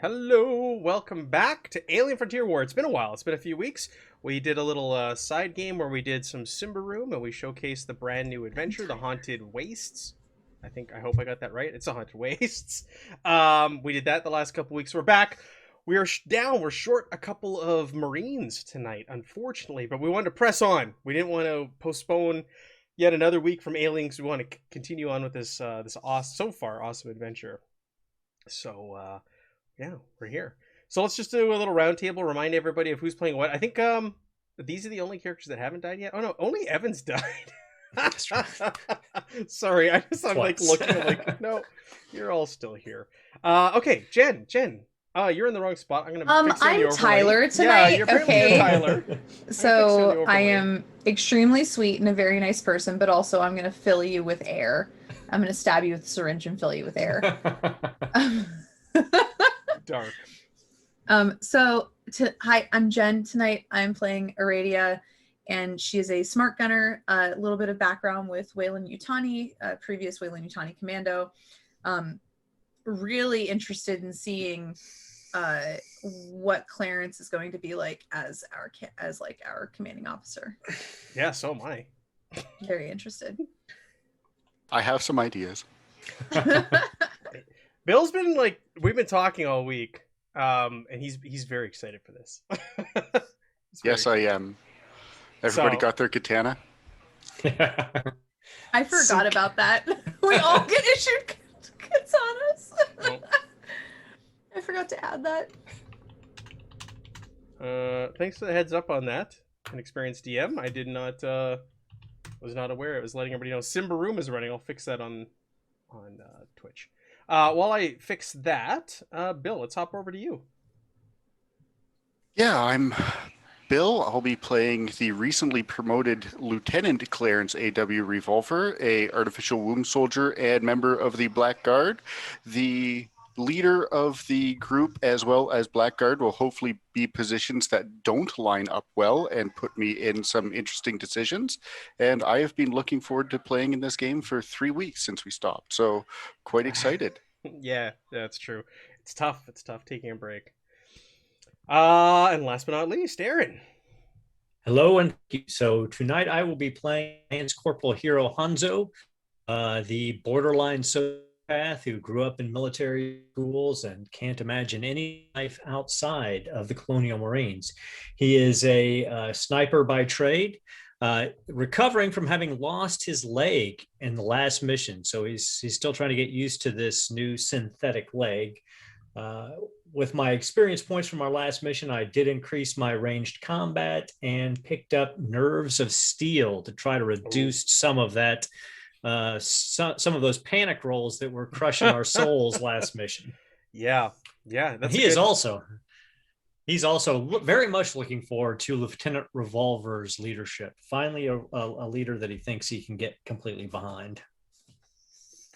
Hello, welcome back to Alien Frontier War. It's been a while. It's been a few weeks. We did a little side game where we did some Simba Room and we showcased the brand new adventure, the Haunted Wastes. I hope I got that right. It's the Haunted Wastes. We did that the last couple weeks. We're back. We are down. We're short a couple of Marines tonight, unfortunately, but we wanted to press on. We didn't want to postpone yet another week from Aliens. We want to continue on with this so far awesome adventure. So yeah, we're here. So let's just do a little roundtable, remind everybody of who's playing what. I think these are the only characters that haven't died yet. Oh no, only Evan's died. That's right. Sorry, I'm like looking, I'm like, no, you're all still here. Okay, Jen, you're in the wrong spot. I'm gonna fix I'm the Tyler tonight. Yeah, you're okay. Tyler. So I am extremely sweet and a very nice person, but also I'm gonna fill you with air. I'm gonna stab you with a syringe and fill you with air. Dark. Hi, I'm Jen. Tonight I'm playing Aradia, and she is a smart gunner. A little bit of background with Weyland-Yutani, previous Weyland-Yutani commando. Really interested in seeing what Clarence is going to be like as our commanding officer. Yeah, so am I. Very interested. I have some ideas. Bill's been we've been talking all week, and he's very excited for this. Yes, I am. Everybody got their katana? I forgot about that. We all get issued katanas. Oh. I forgot to add that. Thanks for the heads up on that. An experienced DM. I did not was not aware. It was letting everybody know Simba Room is running. I'll fix that on Twitch. While I fix that, Bill, let's hop over to you. Yeah, I'm Bill. I'll be playing the recently promoted Lieutenant Clarence A.W. Revolver, a artificial wound soldier and member of the Black Guard. The leader of the group, as well as Blackguard, will hopefully be positions that don't line up well and put me in some interesting decisions. And I have been looking forward to playing in this game for 3 weeks since we stopped, so quite excited. Yeah, that's true. It's tough taking a break. And last but not least, Aaron. Hello, and so tonight I will be playing Lance Corporal Hero Hanzo, the borderline sociopath who grew up in military schools and can't imagine any life outside of the Colonial Marines. He is a sniper by trade, recovering from having lost his leg in the last mission. So he's still trying to get used to this new synthetic leg. With my experience points from our last mission, I did increase my ranged combat and picked up Nerves of Steel to try to reduce some of that, some of those panic rolls that were crushing our souls last mission. Yeah. He's also very much looking forward to Lieutenant Revolver's leadership. Finally, a leader that he thinks he can get completely behind.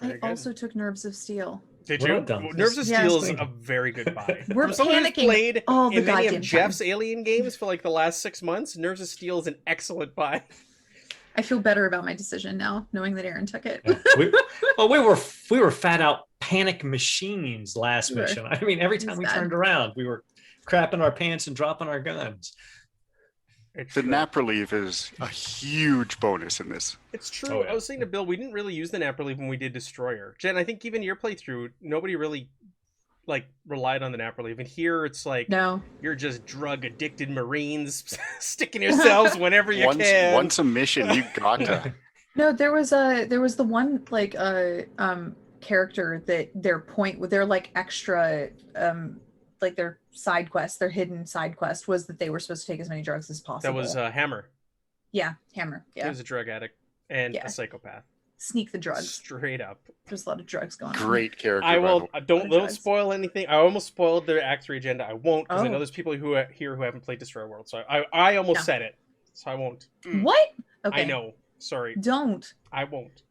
I also took Nerves of Steel. Did you? Nerves of Steel is a very good buy. We're panicking. Played in many of Jeff's Alien games for the last 6 months. Nerves of Steel is an excellent buy. I feel better about my decision now, knowing that Aaron took it. we were fat out panic machines last mission. I mean, every time we turned around, we were crapping our pants and dropping our guns. The nap relief is a huge bonus in this. It's true. Oh, yeah. I was saying to Bill, we didn't really use the nap relief when we did Destroyer. Jen, I think even your playthrough, nobody really relied on the nap relief. And here it's no, you're just drug addicted Marines sticking yourselves whenever you can. Once a mission, you got to. No, there was the one character that they're extra their side quest, their hidden side quest was that they were supposed to take as many drugs as possible. That was Hammer. Yeah, Hammer. Yeah. He was a drug addict and a psychopath. Sneak the drugs. Straight up. There's a lot of drugs going on. Great character. I will. Don't spoil anything. I almost spoiled their Act 3 agenda. I won't, because I know there's people who haven't played Destroyer World. So I almost said it. So I won't. What? Okay. I know. Sorry. Don't. I won't.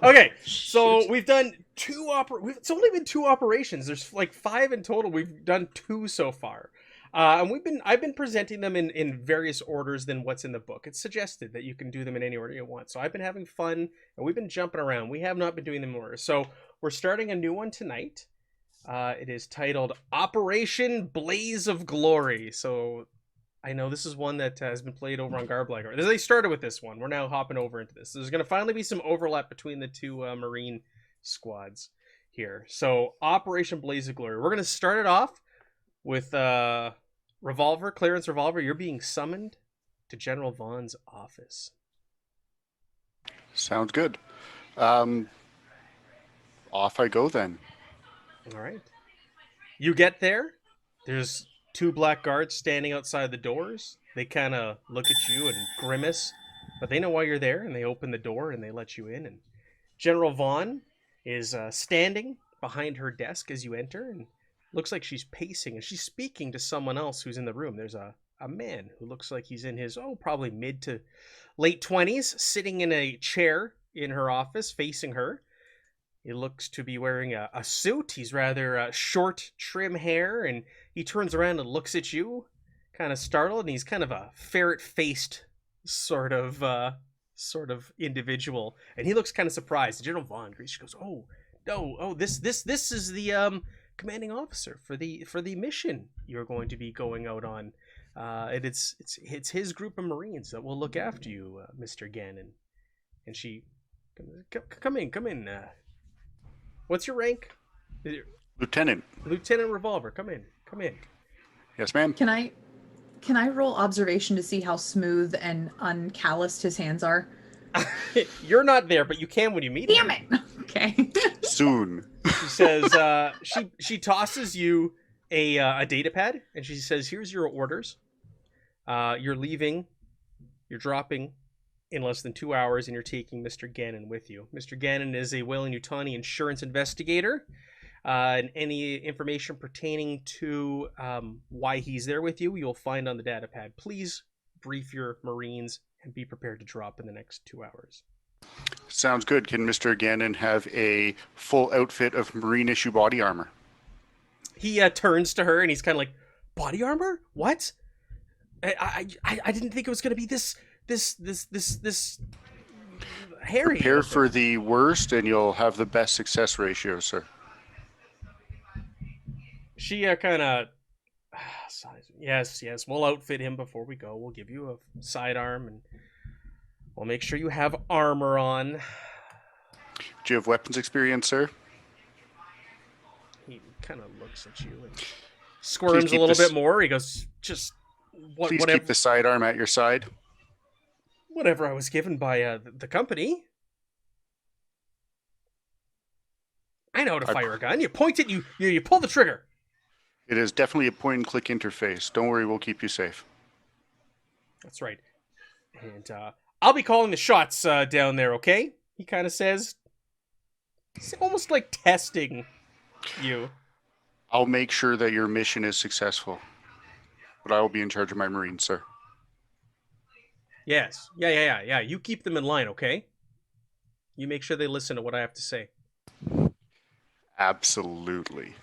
Okay, so we've done it's only been 2 operations. There's 5 in total. We've done 2 so far, and I've been presenting them in various orders than what's in the book. It's suggested that you can do them in any order you want, so I've been having fun and we've been jumping around. We have not been doing them in order, so we're starting a new one tonight. It is titled Operation Blaze of Glory. So I know this is one that has been played over on Garblag. They started with this one. We're now hopping over into this. There's going to finally be some overlap between the two Marine squads here. So Operation Blaze of Glory. We're going to start it off with Revolver, Clarence Revolver. You're being summoned to General Vaughn's office. Sounds good. Off I go then. All right. You get there. There's two black guards standing outside the doors. They kind of look at you and grimace, but they know why you're there, and they open the door and they let you in. And General Vaughn is standing behind her desk as you enter, and looks like she's pacing, and she's speaking to someone else who's in the room. There's a man who looks like he's in his, probably mid to late 20s, sitting in a chair in her office facing her. He looks to be wearing a suit. He's rather short, trim hair, and he turns around and looks at you, kind of startled, and he's kind of a ferret-faced sort of individual, and he looks kind of surprised. General Vaughn agrees. She goes, this is the commanding officer for the mission you're going to be going out on. And it's his group of Marines that will look after you, Mr. Gannon. And she, come in. What's your rank? Lieutenant. Lieutenant Revolver. Come in. Yes, ma'am. Can I roll observation to see how smooth and uncalloused his hands are? You're not there, but you can when you meet him. Damn it! Okay. Soon. She says, she tosses you a data pad, and she says, "Here's your orders. You're leaving. You're dropping in less than 2 hours, and you're taking Mr. Gannon with you. Mr. Gannon is a Weyland-Yutani insurance investigator, and any information pertaining to why he's there with you, you'll find on the data pad. Please brief your Marines and be prepared to drop in the next 2 hours." Sounds good. Can Mr. Gannon have a full outfit of Marine issue body armor? He turns to her and he's kind of like, "Body armor? What? I didn't think it was going to be this hairy." Prepare for the worst and you'll have the best success ratio, sir. She kind of, yes, we'll outfit him before we go. We'll give you a sidearm and we'll make sure you have armor on. Do you have weapons experience, sir? He kind of looks at you and squirms a little bit more. He goes, "Just Please whatever. keep the sidearm at your side. Whatever I was given by the company. I know how to fire a gun. You point it, you pull the trigger." It is definitely a point-and-click interface. Don't worry, we'll keep you safe. That's right. And I'll be calling the shots down there, okay? He kind of says. It's almost like testing you. I'll make sure that your mission is successful. But I will be in charge of my Marines, sir. Yes. Yeah. You keep them in line, okay? You make sure they listen to what I have to say. Absolutely.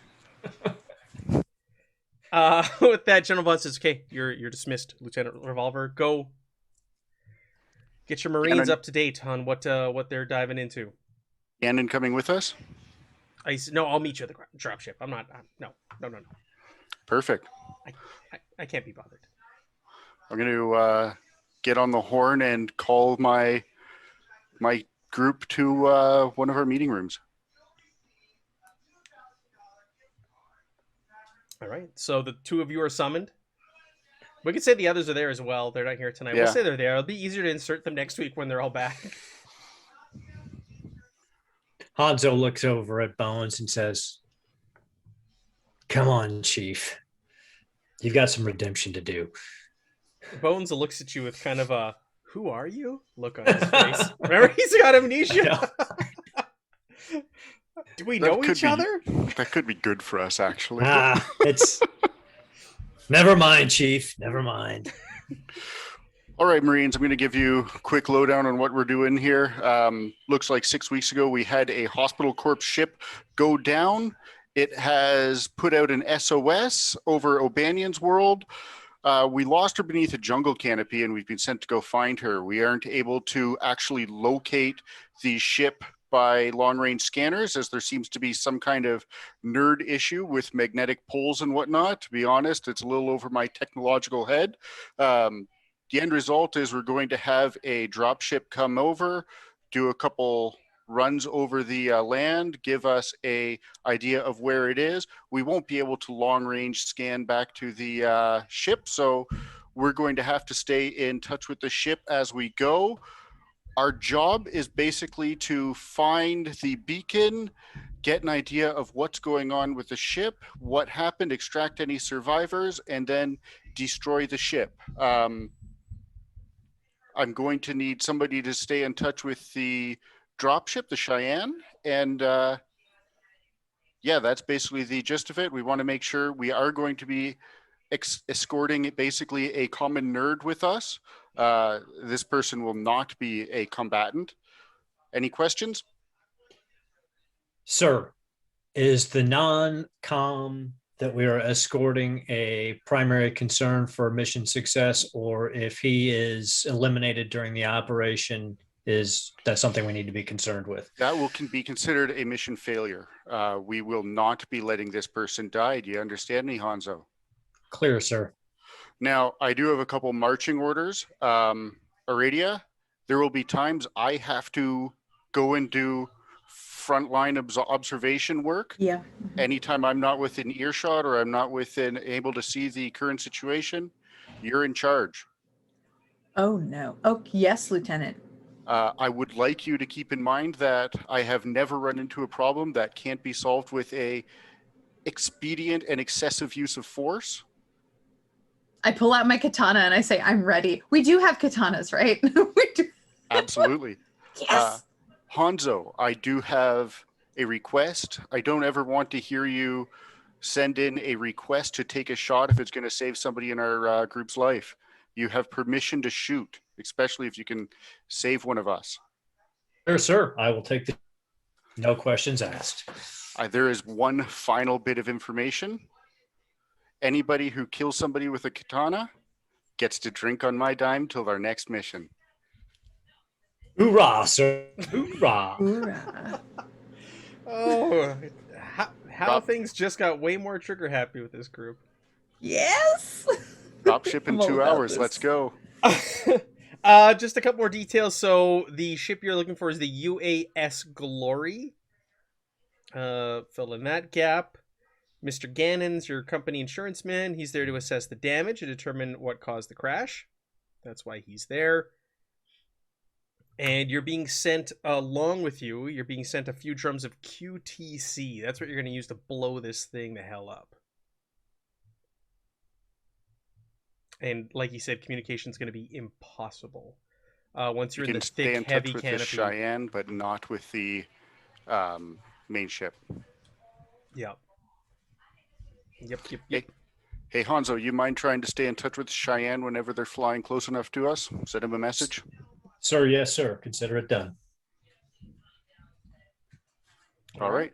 With that, General Vaughn says, "Okay, you're dismissed, Lieutenant Revolver. Go get your Marines up to date on what they're diving into." Gannon coming with us? No, I'll meet you at the dropship. I'm not. No. Perfect. I can't be bothered. I'm going to get on the horn and call my group to one of our meeting rooms. All right. So the two of you are summoned. We could say the others are there as well. They're not here tonight. Yeah. We'll say they're there. It'll be easier to insert them next week when they're all back. Hanzo looks over at Bones and says, "Come on, Chief. You've got some redemption to do." Bones looks at you with kind of a "who are you?" look on his face. Remember, he's got amnesia. Do we know each other? That could be good for us, actually. It's never mind, Chief. Never mind. All right, Marines, I'm going to give you a quick lowdown on what we're doing here. Looks like 6 weeks ago, we had a Hospital Corps ship go down. It has put out an SOS over O'Banion's world. We lost her beneath a jungle canopy, and we've been sent to go find her. We aren't able to actually locate the ship by long-range scanners, as there seems to be some kind of nerd issue with magnetic poles and whatnot. To be honest, it's a little over my technological head. The end result is we're going to have a dropship come over, do a couple runs over the land, give us a idea of where it is. We won't be able to long range scan back to the ship, so we're going to have to stay in touch with the ship as we go. Our job is basically to find the beacon, get an idea of what's going on with the ship, what happened, extract any survivors, and then destroy the ship. I'm going to need somebody to stay in touch with the dropship, the Cheyenne, and yeah, that's basically the gist of it. We want to make sure we are going to be escorting basically a common nerd with us. This person will not be a combatant. Any questions? Sir, is the non-com that we are escorting a primary concern for mission success, or if he is eliminated during the operation, is that something we need to be concerned with? That will be considered a mission failure. We will not be letting this person die. Do you understand me, Hanzo? Clear, sir. Now, I do have a couple marching orders. Aradia, there will be times I have to go and do frontline observation work. Yeah. Anytime I'm not within earshot or I'm not able to see the current situation, you're in charge. Oh no. Oh yes, Lieutenant. I would like you to keep in mind that I have never run into a problem that can't be solved with a expedient and excessive use of force. I pull out my katana and I say, I'm ready. We do have katanas, right? We do. Absolutely. Yes. Hanzo, I do have a request. I don't ever want to hear you send in a request to take a shot if it's going to save somebody in our group's life. You have permission to shoot, especially if you can save one of us. Sure, sir. I will take the no questions asked. There is one final bit of information. Anybody who kills somebody with a katana gets to drink on my dime till our next mission. Hoorah, sir. Hoorah. Hoorah. Oh, how things just got way more trigger happy with this group. Yes. Dropship in I'm all 2 about hours. this. Let's go. Just a couple more details. So the ship you're looking for is the UAS Glory. Fill in that gap. Mr. Gannon's your company insurance man. He's there to assess the damage and determine what caused the crash. That's why he's there. And you're being sent along with you. You're being sent a few drums of QTC. That's what you're going to use to blow this thing the hell up. And like you said, communication is going to be impossible. Once you're in the stay in thick, heavy touch with canopy. the Cheyenne, but not with the main ship. Yep. Yep. Hey, Hanzo, you mind trying to stay in touch with the Cheyenne whenever they're flying close enough to us? Send them a message. Sir, yes, sir. Consider it done. All right.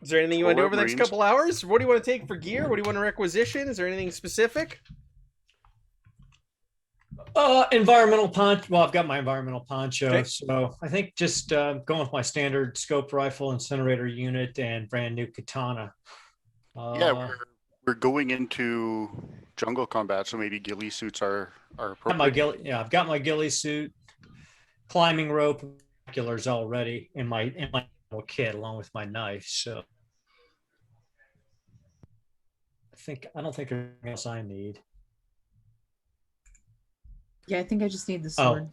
Is there anything you want to do over the next Marines. couple hours? What do you want to take for gear? What do you want to requisition? Is there anything specific? Environmental poncho. Well, I've got my environmental poncho, Okay. so I think just going with my standard scope rifle, incinerator unit, and brand new katana. Yeah, we're going into jungle combat, so maybe ghillie suits are appropriate. I've got my ghillie suit, climbing rope, binoculars already in my little kit, along with my knife. So I don't think there's anything else I need. Yeah, I think I just need the sword.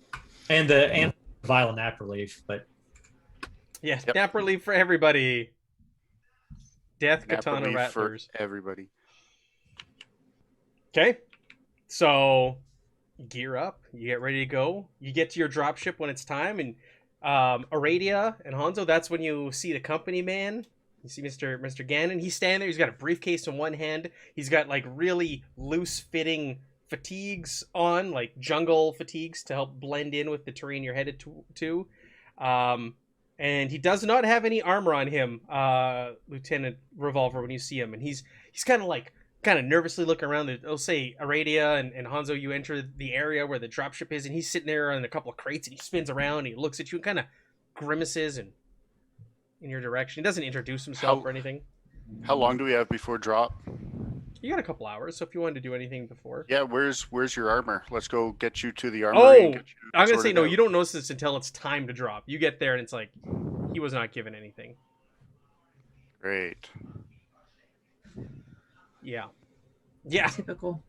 And the vial nap relief, but Yeah, Yep. nap relief for everybody. Death Nap katana relief for rattlers. everybody. Okay, so gear up. You get ready to go. You get to your dropship when it's time, and Aradia and Hanzo. That's when you see the company man. You see Mr. Gannon. He's standing there. He's got a briefcase in one hand. He's got like really loose fitting fatigues on, like jungle fatigues to help blend in with the terrain you're headed to. And he does not have any armor on him, Lieutenant Revolver, when you see him. And he's kind of nervously looking around. They'll say Aradia and Hanzo, you enter the area where the dropship is, and he's sitting there on a couple of crates, and he spins around, and he looks at you and kind of grimaces and in your direction. He doesn't introduce himself How- or anything. How long do we have before drop? You got a couple hours, so if you wanted to do anything before. Yeah, where's your armor? Let's go get you to the armory. And Oh, get you I'm gonna say sorted no. out. You don't notice this until it's time to drop. You get there and it's like he was not given anything. Great. Yeah. Yeah. Typical.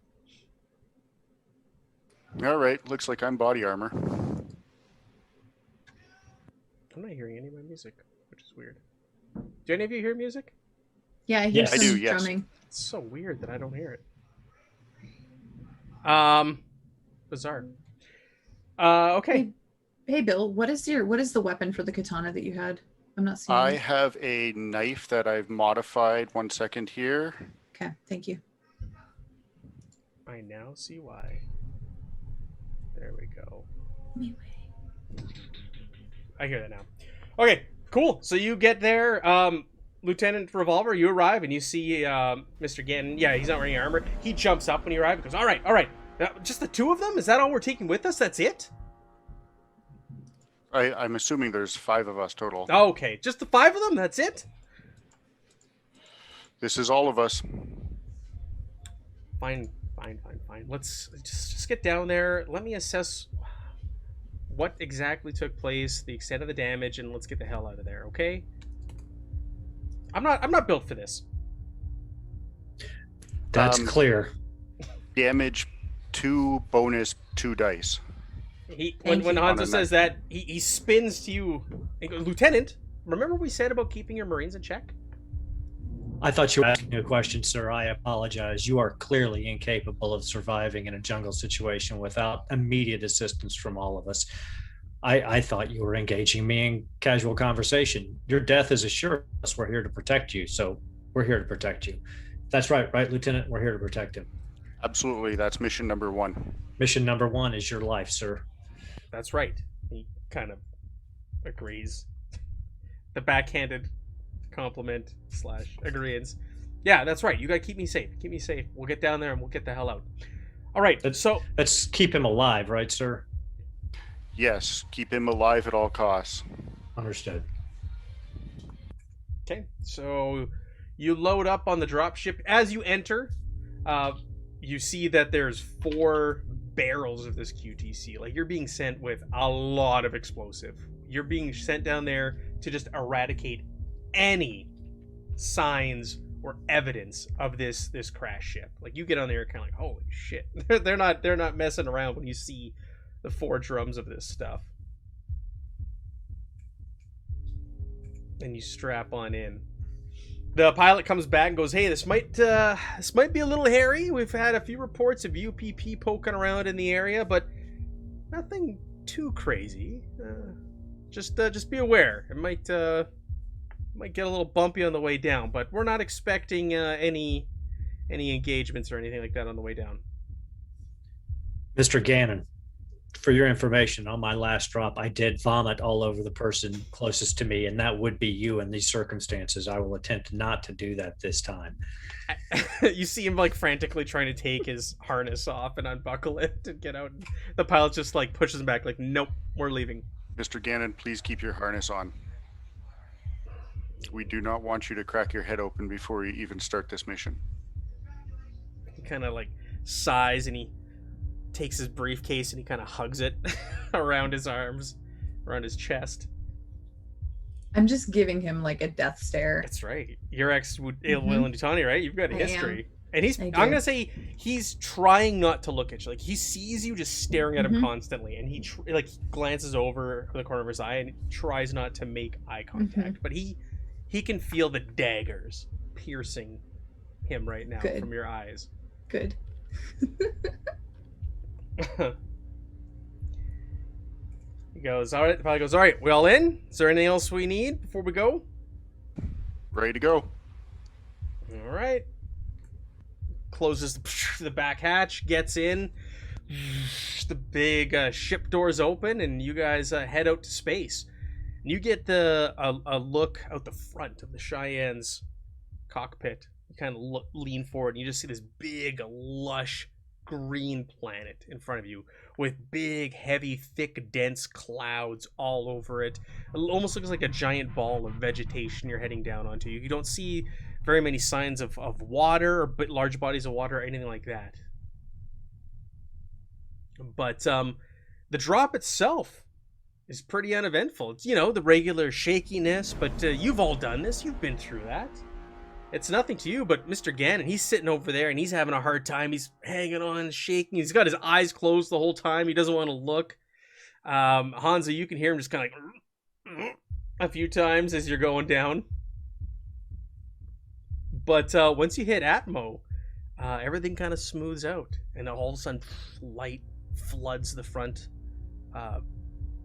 All right, looks like I'm body armor. I'm not hearing any of my music, which is weird. Do any of you hear music? Yeah, I hear Yes. some I do, yes. drumming. It's so weird that I don't hear it. Bizarre. Okay. Hey Bill, what is the weapon for the katana that you had? I'm not seeing I it. have a knife that I've modified. 1 second here. Okay, thank you. I now see why. There we go. I hear that now. Okay, cool. So you get there, Lieutenant Revolver, you arrive and you see Mr. Gannon. Yeah, he's not wearing armor. He jumps up when you arrive and goes, all right. Just the two of them? Is that all we're taking with us? That's it? I'm assuming there's 5 of us total. Okay, just the 5 of them? That's it? This is all of us. Fine. Let's just get down there. Let me assess what exactly took place, the extent of the damage, and let's get the hell out of there, okay? I'm not built for this. That's clear. Damage 2, bonus 2 dice. When you. Hanzo says that, he spins to you and goes, Lieutenant, remember what we said about keeping your Marines in check? I thought you were asking a question, sir. I apologize. You are clearly incapable of surviving in a jungle situation without immediate assistance from all of us. I thought you were engaging me in casual conversation. Your death is assured. We're here to protect you, so we're here to protect you. That's right, Lieutenant? We're here to protect him. Absolutely, that's mission number 1. Mission number 1 is your life, sir. That's right. He kind of agrees. The backhanded compliment / agreeance. Yeah, that's right. You gotta keep me safe. Keep me safe. We'll get down there and we'll get the hell out. All right. So Let's keep him alive, right, sir? Yes, keep him alive at all costs. Understood. okay. So you load up on the dropship. As you enter, you see that there's 4 barrels of this QTC. Like, you're being sent with a lot of explosive. You're being sent down there to just eradicate any signs or evidence of this crash ship. Like, you get on there kind of like, holy shit. they're not messing around when you see the 4 drums of this stuff. And you strap on in. The pilot comes back and goes, hey, this might be a little hairy. We've had a few reports of UPP poking around in the area, but nothing too crazy. Just be aware. It might get a little bumpy on the way down, but we're not expecting any engagements or anything like that on the way down. Mr. Gannon, for your information, on my last drop, I did vomit all over the person closest to me, and that would be you in these circumstances. I will attempt not to do that this time. You see him like frantically trying to take his harness off and unbuckle it and get out. The pilot just like pushes him back like, nope, we're leaving. Mr. Gannon, please keep your harness on. We do not want you to crack your head open before you even start this mission. He kind of like sighs and he takes his briefcase and he kind of hugs it around his arms, around his chest. I'm just giving him like a death stare. That's right. Your ex Will Mhm. and Dutani, right? You've got a I history. And he's, I I'm do. going to say he's trying not to look at you. Like, he sees you just staring at him Mhm. constantly. And he glances over the corner of his eye and tries not to make eye contact. But he can feel the daggers piercing him right now Good. from your eyes. Good. He goes, all right. The pilot goes, all right, we all in? Is there anything else we need before we go? Ready to go. All right. Closes the back hatch, gets in. The big ship doors open, and you guys head out to space. And you get a look out the front of the Cheyenne's cockpit. You kind of lean forward, and you just see this big, lush green planet in front of you with big, heavy, thick, dense clouds all over it. It almost looks like a giant ball of vegetation you're heading down onto. You don't see very many signs of water or large bodies of water or anything like that. But the drop itself is pretty uneventful. It's, the regular shakiness, but you've all done this. You've been through that. It's nothing to you, but Mr. Gannon, he's sitting over there and he's having a hard time. He's hanging on, shaking. He's got his eyes closed the whole time. He doesn't want to look. Hanzo, you can hear him just kind of like a few times as you're going down. But once you hit Atmo, everything kind of smooths out. And all of a sudden, light floods the front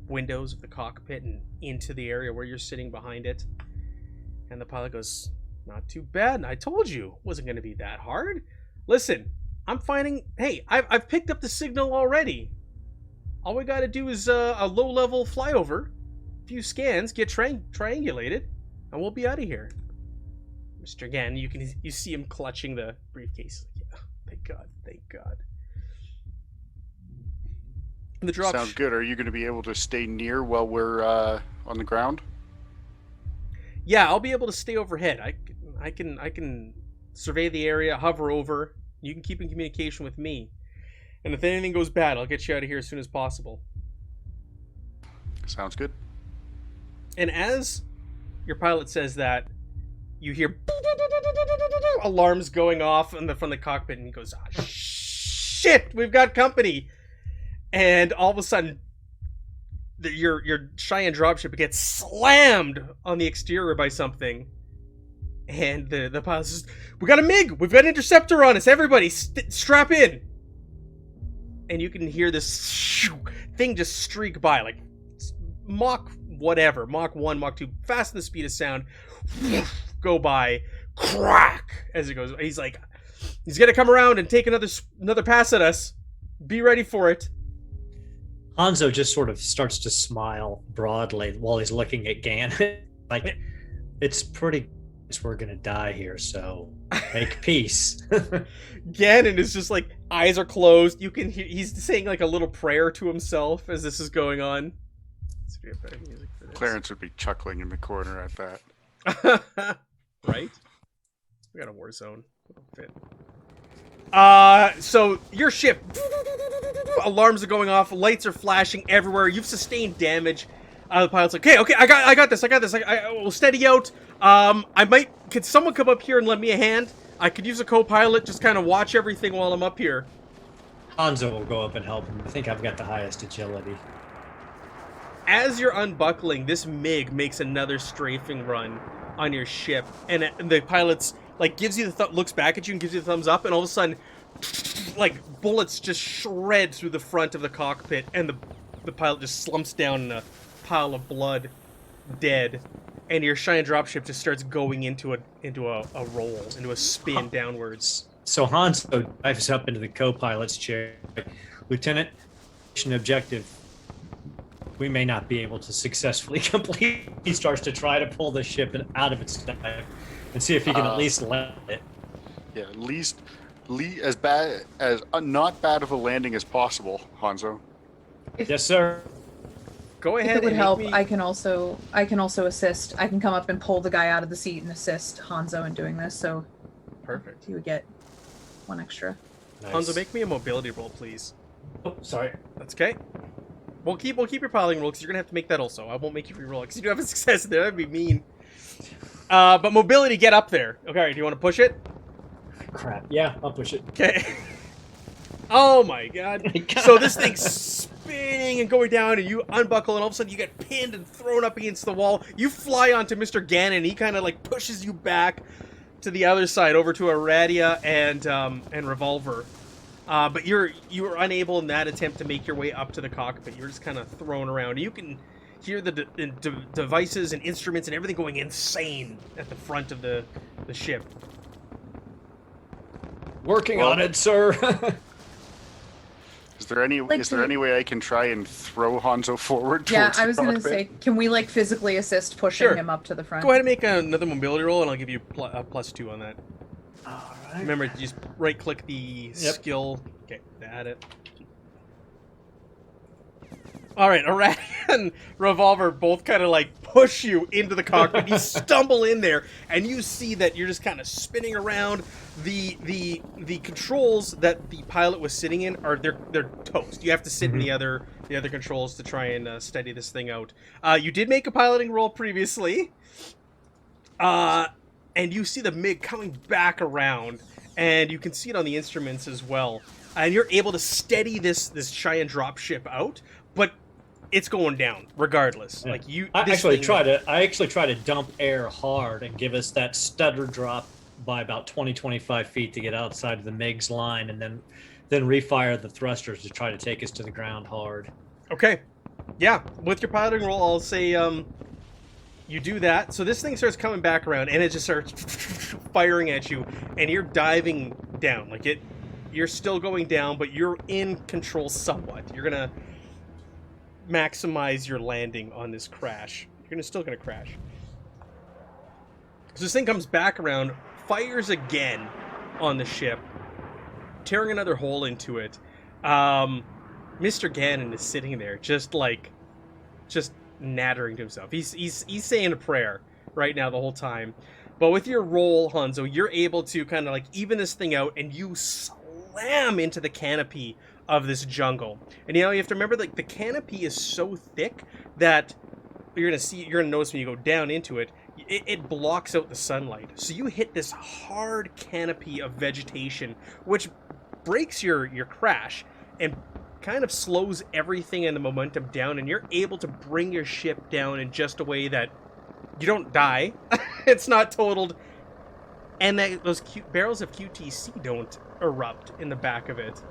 windows of the cockpit and into the area where you're sitting behind it. And the pilot goes, "Not too bad. I told you it wasn't going to be that hard. Listen, I'm finding... Hey, I've picked up the signal already. All we got to do is a low-level flyover, a few scans, get triangulated, and we'll be out of here." Mr. Gann, you see him clutching the briefcase. Yeah, thank God, thank God. And the drop... Sounds good. Are you going to be able to stay near while we're on the ground? Yeah, I'll be able to stay overhead. I can survey the area, hover over. You can keep in communication with me. And if anything goes bad, I'll get you out of here as soon as possible. Sounds good. And as your pilot says that, you hear alarms going off from the cockpit, and he goes, "Ah, shit, we've got company." And all of a sudden, your Cheyenne dropship gets slammed on the exterior by something. And the pilot says, "We got a MiG! We've got an interceptor on us! Everybody, strap in!" And you can hear this thing just streak by, like Mach 1, Mach 2, fast in the speed of sound, go by, crack, as it goes. He's like, he's gonna come around and take another pass at us. Be ready for it. Hanzo just sort of starts to smile broadly while he's looking at Gannon. Like, it's pretty... we're gonna die here, so make peace. Gannon is just like, eyes are closed. You can hear he's saying like a little prayer to himself as this is going on. Clarence would be chuckling in the corner at that. Right? We got a war zone. Fit. So your ship, alarms are going off, lights are flashing everywhere. You've sustained damage. The pilot's like, okay, I got this. I will steady out. Could someone come up here and lend me a hand? I could use a co-pilot, just kind of watch everything while I'm up here. Hanzo will go up and help him. I think I've got the highest agility. As you're unbuckling, this MiG makes another strafing run on your ship, and the pilot's like gives you the looks back at you and gives you the thumbs up, and all of a sudden, like bullets just shred through the front of the cockpit, and the pilot just slumps down in a pile of blood, dead. And your Cheyenne dropship just starts going into a roll, into a spin downwards. So Hanzo dives up into the co-pilot's chair. "Lieutenant, mission objective. We may not be able to successfully complete." He starts to try to pull the ship out of its dive and see if he can at least land it. Yeah, at least as bad as not bad of a landing as possible, Hanzo. Yes, sir. Go ahead. If it would and help, make me... I can also assist. I can come up and pull the guy out of the seat and assist Hanzo in doing this. So Perfect. he would get one extra. Nice. Hanzo, make me a mobility roll, please. Oh, sorry. That's okay. We'll keep your piloting roll because you're gonna have to make that also. I won't make you re-roll it because you do have a success there. That'd be mean. But mobility, get up there. Okay, do you want to push it? Crap. Yeah, I'll push it. Okay. Oh my god. So this thing's spinning and going down, and you unbuckle, and all of a sudden you get pinned and thrown up against the wall. You fly onto Mr. Gannon, and he kind of like pushes you back to the other side, over to Aradia and Revolver. But you were unable in that attempt to make your way up to the cockpit. You're just kind of thrown around. You can hear the devices and instruments and everything going insane at the front of the ship. Working on it, sir. Is there any way I can try and throw Hanzo forward? Yeah, towards I was the gonna cockpit? say, can we like physically assist pushing Sure. him up to the front? Go ahead and make another mobility roll, and I'll give you +2 on that. All right. Remember, just right-click the skill Okay, add it. All right, Arad and Revolver both kind of like push you into the cockpit. You stumble in there, and you see that you're just kind of spinning around. The controls that the pilot was sitting in are they're toast. You have to sit in the other controls to try and steady this thing out. You did make a piloting roll previously, and you see the MiG coming back around, and you can see it on the instruments as well. And you're able to steady this Cheyenne dropship out, but it's going down regardless. Yeah. Like you, I this actually thing- try to dump air hard and give us that stutter drop by about 20-25 feet to get outside of the MiG's line, and then refire the thrusters to try to take us to the ground hard. Okay, yeah. With your piloting roll, I'll say you do that. So this thing starts coming back around, and it just starts firing at you, and you're diving down. Like it, you're still going down, but you're in control somewhat. You're gonna maximize your landing on this crash. You're still gonna crash. So this thing comes back around, fires again on the ship, tearing another hole into it. Mr. Gannon is sitting there, just nattering to himself. He's saying a prayer right now the whole time. But with your roll, Hanzo, you're able to kind of like even this thing out, and you slam into the canopy of this jungle. And you have to remember, like, the canopy is so thick that you're gonna notice when you go down into it, it blocks out the sunlight. So you hit this hard canopy of vegetation, which breaks your crash and kind of slows everything in the momentum down, and you're able to bring your ship down in just a way that you don't die. It's not totaled, and that those barrels of QTC don't erupt in the back of it.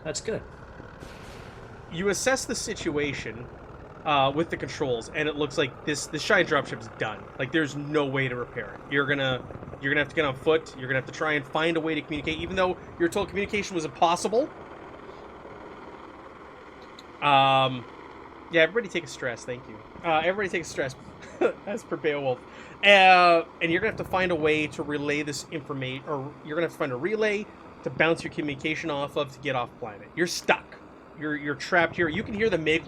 That's good. You assess the situation with the controls, and it looks like this Cheyenne dropship's done. Like, there's no way to repair it. You're gonna have to get on foot. You're gonna have to try and find a way to communicate, even though you're told communication was impossible. Yeah, everybody take a stress. Thank you. Everybody take a stress, as per Beowulf. And you're gonna have to find a way to relay this information, or you're gonna have to find a relay to bounce your communication off of to get off planet. You're stuck. You're trapped here. You can hear the MiG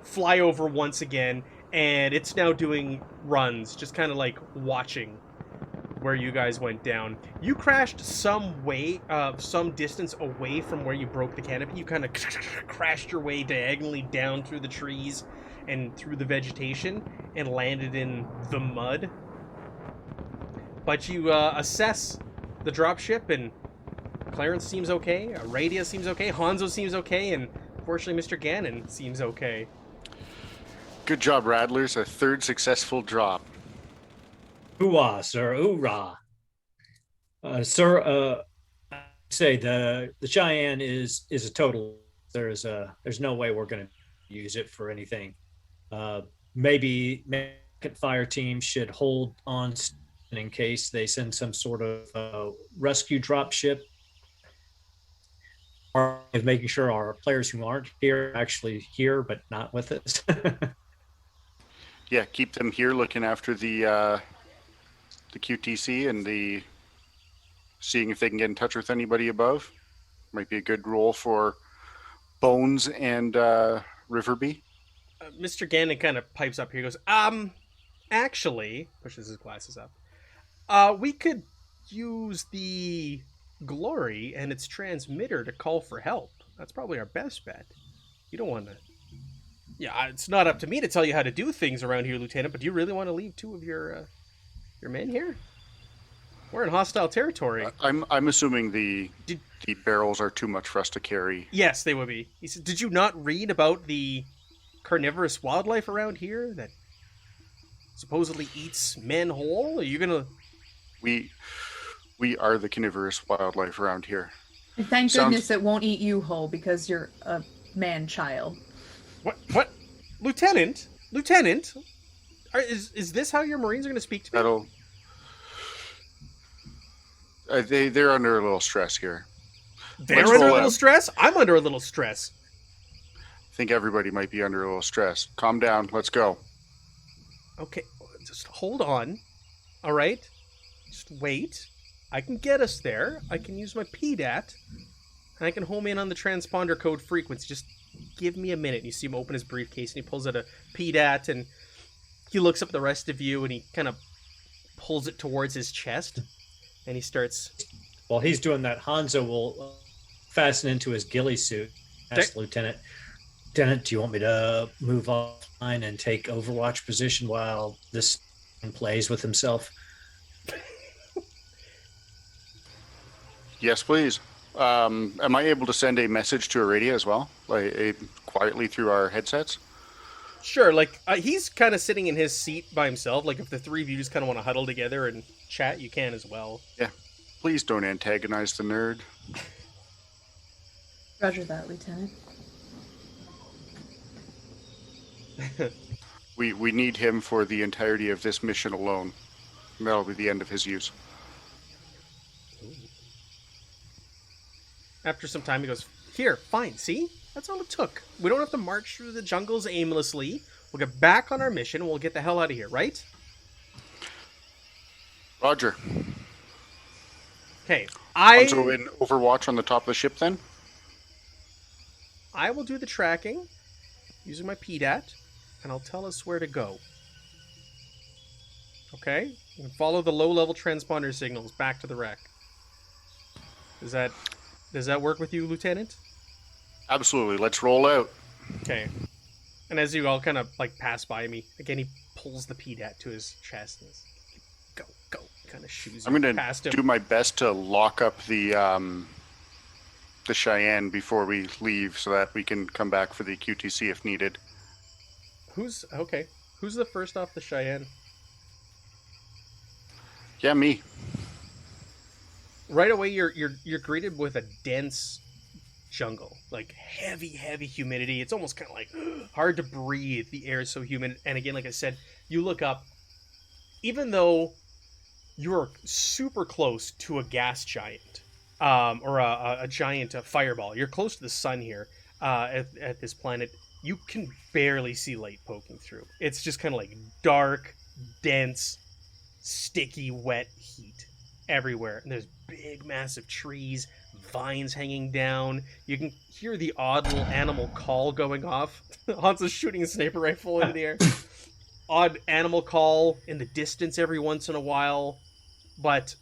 fly over once again, and it's now doing runs, just kind of like watching where you guys went down. You crashed some distance away from where you broke the canopy. You kind of crashed your way diagonally down through the trees and through the vegetation and landed in the mud. But you assess the dropship, and Clarence seems okay, Aradia seems okay, Hanzo seems okay, and unfortunately Mr. Gannon seems okay. Good job, Rattlers. A third successful drop. Hoorah, sir! Hoorah, sir. I'd say the Cheyenne is a total. There's no way we're going to use it for anything. Maybe fire team should hold on in case they send some sort of rescue drop ship, or making sure our players who aren't here are actually here but not with us. Yeah, keep them here looking after the QTC and the seeing if they can get in touch with anybody above. Might be a good role for Bones and Riverby. Mr. Gannon kind of pipes up here. He goes, actually, pushes his glasses up. We could use the Glory and its transmitter to call for help. That's probably our best bet. You don't want to... Yeah, it's not up to me to tell you how to do things around here, Lieutenant, but do you really want to leave two of your men here? We're in hostile territory. I'm assuming the barrels are too much for us to carry. Yes, they would be. He said, did you not read about the carnivorous wildlife around here that supposedly eats men whole? Are you gonna... We are the carnivorous wildlife around here. And thank goodness it won't eat you whole because you're a man-child. What? Lieutenant? Is this how your Marines are going to speak to me? They're under a little stress here. They're under a little stress? I'm under a little stress. I think everybody might be under a little stress. Calm down. Let's go. Okay, just hold on. All right? Just wait. I can get us there. I can use my PDAT, and I can home in on the transponder code frequency. Just give me a minute. And you see him open his briefcase, and he pulls out a PDAT, and he looks up at the rest of you, and he kind of pulls it towards his chest, and he starts... While he's doing that, Hanzo will fasten into his ghillie suit. Ask the Lieutenant, do you want me to move offline and take Overwatch position while this plays with himself? Yes, please. Am I able to send a message to Aradia as well, like quietly through our headsets? Sure, like, he's kind of sitting in his seat by himself. Like, if the three of you just kind of want to huddle together and chat, you can as well. Yeah. Please don't antagonize the nerd. Roger that, Lieutenant. We need him for the entirety of this mission alone. That'll be the end of his use. After some time, he goes, here, fine, see? That's all it took. We don't have to march through the jungles aimlessly. We'll get back on our mission, and we'll get the hell out of here, right? Roger. Okay, Also in Overwatch on the top of the ship, then? I will do the tracking using my PDAT, and I'll tell us where to go. Okay? You can follow the low-level transponder signals back to the wreck. Does that work with you, Lieutenant? Absolutely. Let's roll out. Okay. And as you all kind of, like, pass by me, again, he pulls the PDAT to his chest and says, go, kind of shoos I'm you going past to him. do my best to lock up the Cheyenne before we leave so that we can come back for the QTC if needed. Who's the first off the Cheyenne? Yeah, me. Right away, you're greeted with a dense jungle, like heavy humidity. It's almost kind of like hard to breathe. The air is so humid. And again, like I said, you look up, even though you're super close to a gas giant, or a giant fireball. You're close to the sun here at this planet. You can barely see light poking through. It's just kind of like dark, dense, sticky, wet heat everywhere. And there's big, massive trees, vines hanging down. You can hear the odd little animal call going off. Hans is shooting a sniper rifle into the air. Odd animal call in the distance every once in a while. But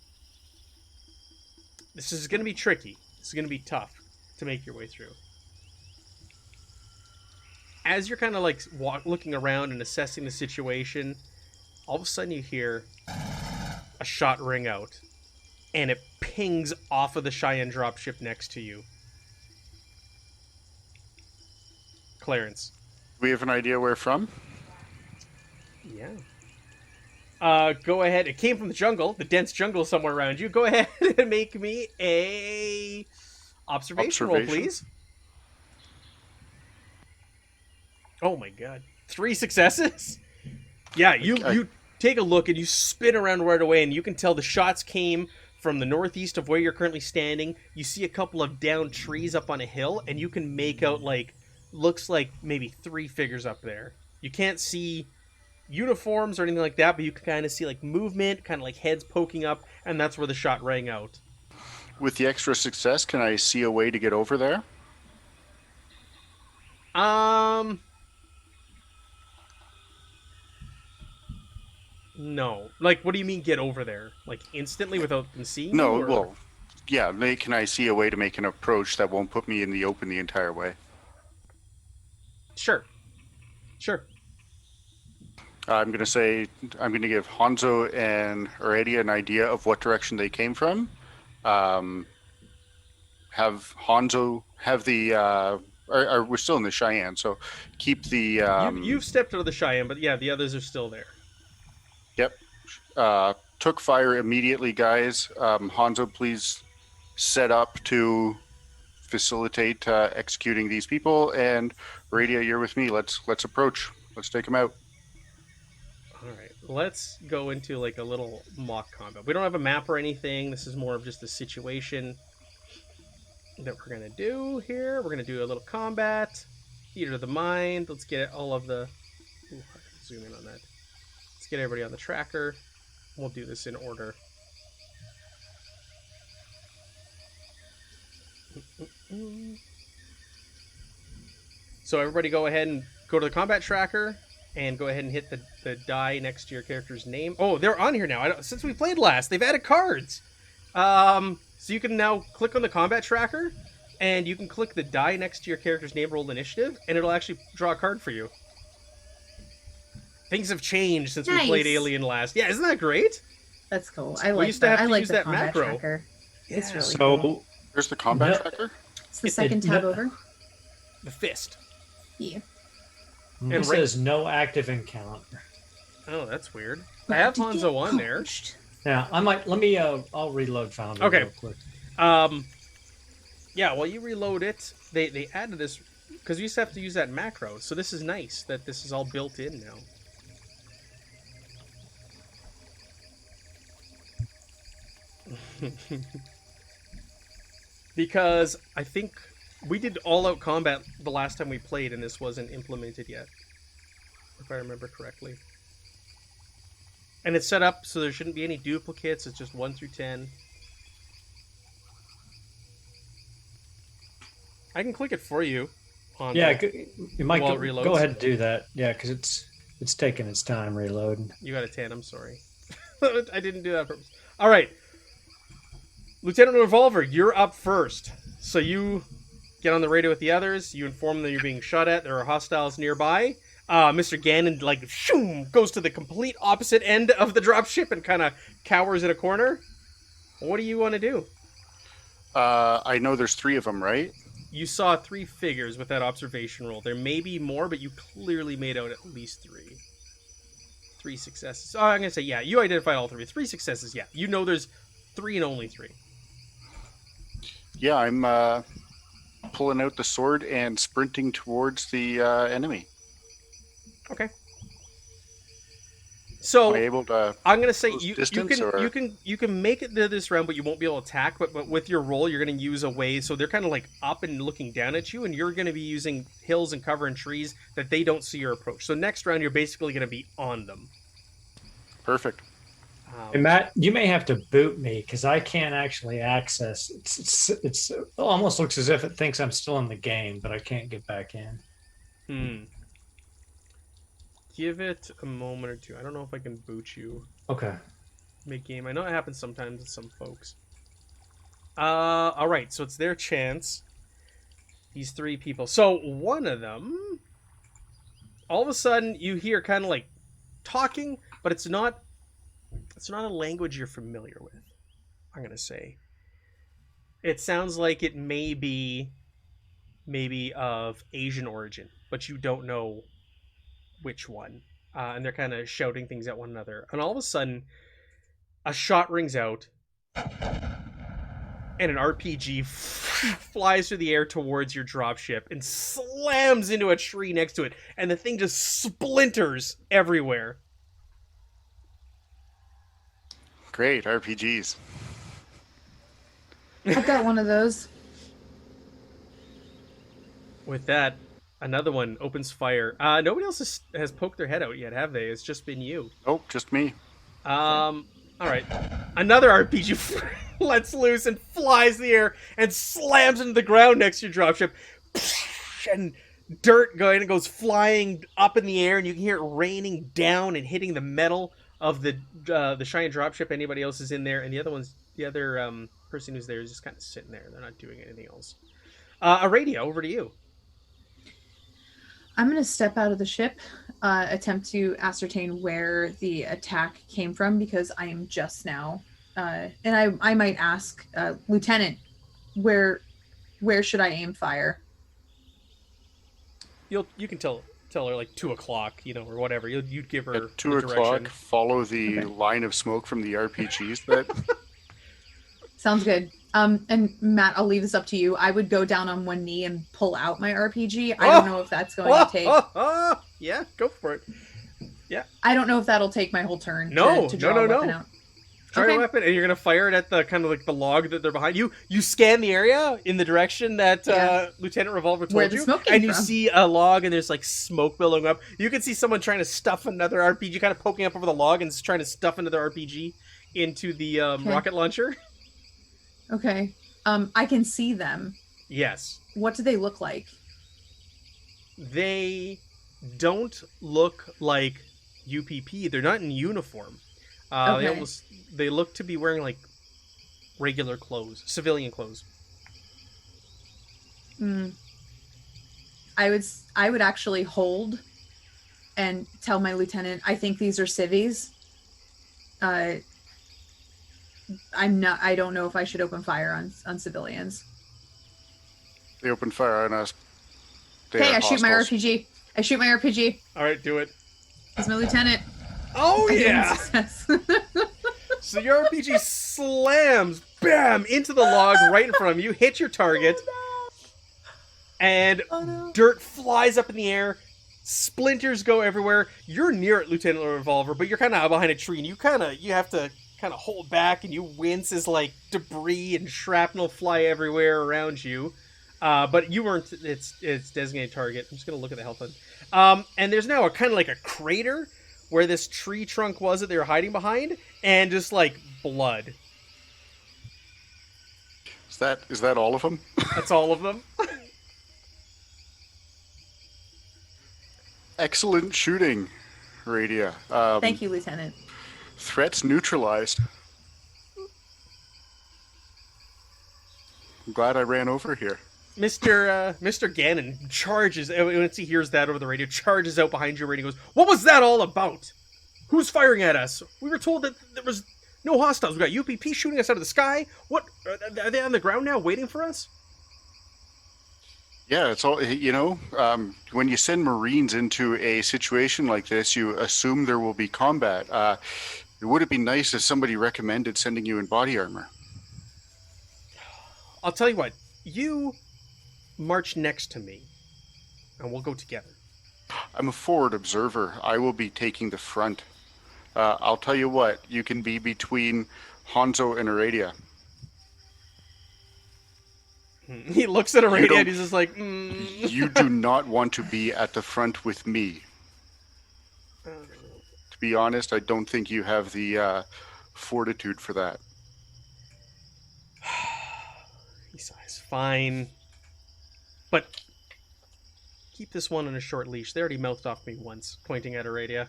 this is going to be tricky. This is going to be tough to make your way through. As you're kind of like looking around and assessing the situation, all of a sudden you hear a shot ring out, and it pings off of the Cheyenne dropship next to you. Clarence. Do we have an idea where from? Yeah. Go ahead. It came from the jungle, the dense jungle somewhere around you. Go ahead and make me a observation roll, please. Oh my god. 3 successes? Yeah, you take a look and you spin around right away, and you can tell the shots came from the northeast of where you're currently standing. You see a couple of downed trees up on a hill, and you can make out, like, looks like maybe 3 figures up there. You can't see uniforms or anything like that, but you can kind of see like movement, kind of like heads poking up, and that's where the shot rang out. With the extra success, can I see a way to get over there? No. Like, what do you mean get over there? Like, instantly without them seeing you? No, or... well, yeah, can I see a way to make an approach that won't put me in the open the entire way? Sure. I'm going to give Hanzo and Aradia an idea of what direction they came from. Have Hanzo have the... we're still in the Cheyenne, so keep the... You've stepped out of the Cheyenne, but yeah, the others are still there. Yep. Took fire immediately, guys. Hanzo, please set up to facilitate executing these people. And Aradia, you're with me. Let's approach. Let's take them out. Alright, let's go into like a little mock combat. We don't have a map or anything. This is more of just a situation that we're going to do here. We're going to do a little combat. Theater of the mind. Let's get all of the... Ooh, I can zoom in on that. Let's get everybody on the tracker. We'll do this in order. So everybody go ahead and go to the combat tracker and go ahead and hit the die next to your character's name. Oh, they're on here now. Since we played last, they've added cards. So you can now click on the combat tracker, and you can click the die next to your character's name, roll initiative, and it'll actually draw a card for you. Things have changed since we played Alien last. Yeah, isn't that great? That's cool. I like We used to that. have to I like use the that combat macro. tracker. Yeah. It's really So cool. There's the combat No. tracker. It's the second tab no. over. The fist. Yeah. it says no active encounter. Oh, that's weird. I have Hanzo on there. Now I might let me. I'll reload Founder Okay. real quick. Yeah, while you reload it, they added this because you used to have to use that macro. So this is nice that this is all built in now. Because I think we did all-out combat the last time we played, and this wasn't implemented yet, if I remember correctly. And it's set up so there shouldn't be any duplicates. It's just 1 through 10. I can click it for you. Yeah, you might while go, it reloads. go ahead and do that. Yeah, because it's taking its time reloading. You got a 10, I'm sorry. I didn't do that on purpose. All right. Lieutenant Revolver, you're up first. So you get on the radio with the others. You inform them that you're being shot at. There are hostiles nearby. Mr. Gannon, like, shoom, goes to the complete opposite end of the dropship and kind of cowers in a corner. What do you want to do? I know there's 3 of them, right? You saw 3 figures with that observation roll. There may be more, but you clearly made out at least 3. 3 successes. Oh, I'm going to say, yeah, you identified all 3. 3 successes, yeah. You know there's 3 and only 3. Yeah, I'm pulling out the sword and sprinting towards the enemy. Okay. So Am I able to? I'm gonna say close you distance, can or- you can make it to this round, but you won't be able to attack. But with your roll, you're gonna use a way so they're kind of like up and looking down at you, and you're gonna be using hills and cover and trees that they don't see your approach. So next round, you're basically gonna be on them. Perfect. Hey, Matt, you may have to boot me because I can't actually access. It almost looks as if it thinks I'm still in the game, but I can't get back in. Give it a moment or two. I don't know if I can boot you Okay. mid-game. I know it happens sometimes with some folks. All right, so it's their chance. These 3 people. So one of them, all of a sudden, you hear kind of like talking, but it's not a language you're familiar with. I'm gonna say. It sounds like it may be maybe of Asian origin, but you don't know which one. And they're kind of shouting things at one another. And all of a sudden, a shot rings out, and an RPG flies through the air towards your dropship and slams into a tree next to it, and the thing just splinters everywhere. Great RPGs. I've got one of those. With that, another one opens fire. Nobody else has poked their head out yet, have they? It's just been you. Nope, just me. All right. Another RPG lets loose and flies in the air and slams into the ground next to your dropship. And dirt goes flying up in the air, and you can hear it raining down and hitting the metal of the shiny dropship. Anybody else is in there, and the other person who's there is just kind of sitting there. They're not doing anything else. Aradia, over to you. I'm going to step out of the ship, attempt to ascertain where the attack came from, because I am just now. And I might ask, Lieutenant, where should I aim fire? You can tell her like 2 o'clock, or whatever. You'd give her At 2 the o'clock, direction. follow the Okay. line of smoke from the RPGs that Sounds good. And Matt, I'll leave this up to you. I would go down on one knee and pull out my RPG. I don't know if that's going to take. Yeah, go for it. I don't know if that'll take my whole turn. No, to draw no, a no, weapon no. out. Try Okay. a weapon, and you're gonna fire it at the kind of like the log that they're behind you. You scan the area in the direction that Yeah. Lieutenant Revolver told Where the you, smoke came and you from. see a log, and there's like smoke billowing up. You can see someone trying to stuff another RPG, kind of poking up over the log, and trying to stuff another RPG into the rocket launcher. Okay. I can see them. Yes. What do they look like? They don't look like UPP. They're not in uniform. Okay. They look to be wearing like regular clothes, civilian clothes. Mm. I would actually hold and tell my lieutenant, I think these are civvies. I don't know if I should open fire on civilians. They open fire on us. They Okay, are I shoot my hostiles. RPG. I shoot my RPG. All right, do it. He's my lieutenant. Oh I give him yeah! success. So your RPG slams, bam, into the log right in front of you. Hit your target, and Oh, no. dirt flies up in the air. Splinters go everywhere. You're near it, Lieutenant Revolver, but you're kind of behind a tree, and you have to kind of hold back, and you wince as like debris and shrapnel fly everywhere around you. But you weren't its designated target. I'm just gonna look at the health one. And there's now a kind of like a crater where this tree trunk was that they were hiding behind, and just like blood. Is that all of them? That's all of them. Excellent shooting, Radia. Thank you, Lieutenant. Threats neutralized. I'm glad I ran over here. Mr. Gannon charges, once he hears that over the radio, charges out behind your radio and goes, "What was that all about? Who's firing at us? We were told that there was no hostiles. We got UPP shooting us out of the sky. What? Are they on the ground now waiting for us?" Yeah, it's all, when you send Marines into a situation like this, you assume there will be combat. Would it be nice if somebody recommended sending you in body armor? I'll tell you what, you march next to me, and we'll go together. I'm a forward observer. I will be taking the front. I'll tell you what, you can be between Hanzo and Aradia. He looks at a radio don't- and he's just like, You do not want to be at the front with me. To be honest, I don't think you have the fortitude for that. He sighs. Fine. But keep this one on a short leash. They already mouthed off me once, pointing at Aradia.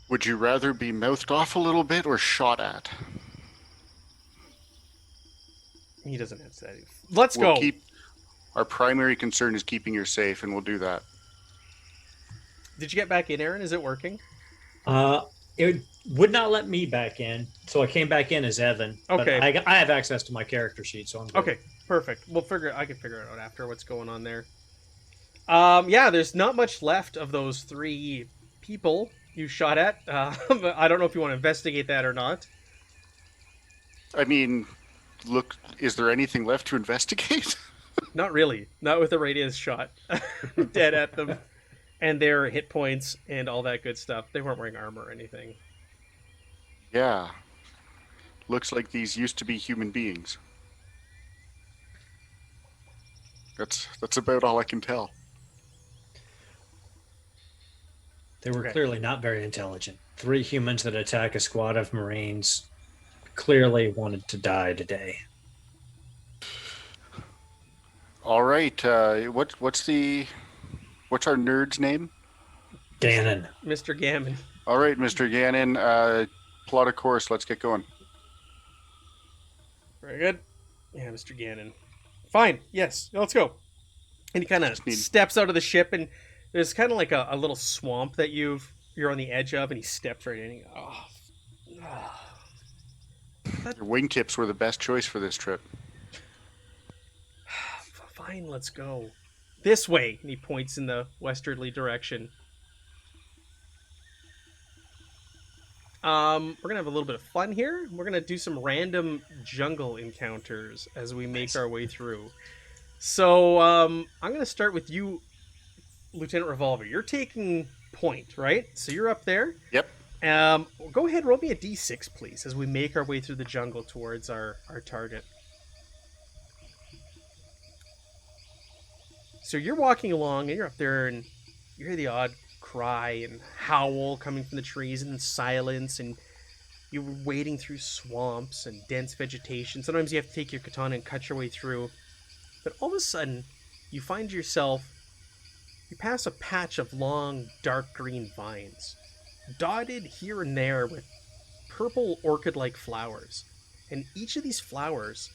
Would you rather be mouthed off a little bit or shot at? He doesn't answer that. Let's We'll go. Our primary concern is keeping her safe, and we'll do that. Did you get back in, Aaron? Is it working? It would not let me back in, so I came back in as Evan. Okay. But I have access to my character sheet, so I'm good. Okay, perfect. I can figure it out after what's going on there. Yeah, there's not much left of those 3 people you shot at. I don't know if you want to investigate that or not. I mean, look, is there anything left to investigate? Not really. Not with the radius shot. Dead at them. And their hit points and all that good stuff. They weren't wearing armor or anything. Yeah. Looks like these used to be human beings. That's about all I can tell. They were Okay. clearly not very intelligent. 3 humans that attack a squad of Marines clearly wanted to die today. All right. What's our nerd's name? Gannon. Mr. Gammon. All right, Mr. Gannon. Plot a course. Let's get going. Very good. Yeah, Mr. Gannon. Fine. Yes. Let's go. And he kind of Just need- steps out of the ship, and there's kind of like a little swamp that you're on the edge of, and he steps right in. And Your wingtips were the best choice for this trip. Fine, let's go. This way. And he points in the westerly direction. We're gonna have a little bit of fun here. We're gonna do some random jungle encounters as we make our way through. So I'm gonna start with you, Lieutenant Revolver. You're taking point, right? So you're up there. Yep. Go ahead, roll me a d6, please, as we make our way through the jungle towards our target. So you're walking along, and you're up there, and you hear the odd cry and howl coming from the trees, and then silence, and you're wading through swamps and dense vegetation. Sometimes you have to take your katana and cut your way through. But all of a sudden, you find yourself, you pass a patch of long, dark green vines, dotted here and there with purple orchid-like flowers. And each of these flowers,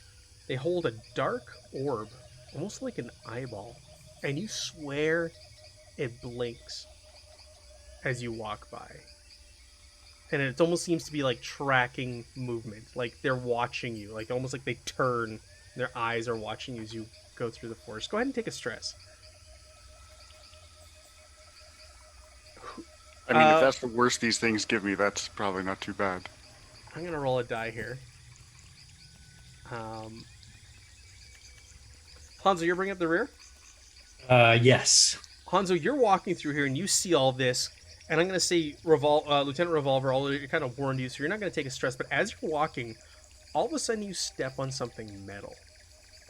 they hold a dark orb, almost like an eyeball. And you swear it blinks as you walk by. And it almost seems to be like tracking movement, like they're watching you, like almost like they turn, their eyes are watching you as you go through the forest. Go ahead and take a stress. I mean, if that's the worst these things give me, that's probably not too bad. I'm gonna roll a die here. Hanzo, you're bringing up the rear? Yes. Hanzo, you're walking through here and you see all this, and I'm going to say Lieutenant Revolver, although it kind of warned you, so you're not going to take a stress, but as you're walking, all of a sudden you step on something metal.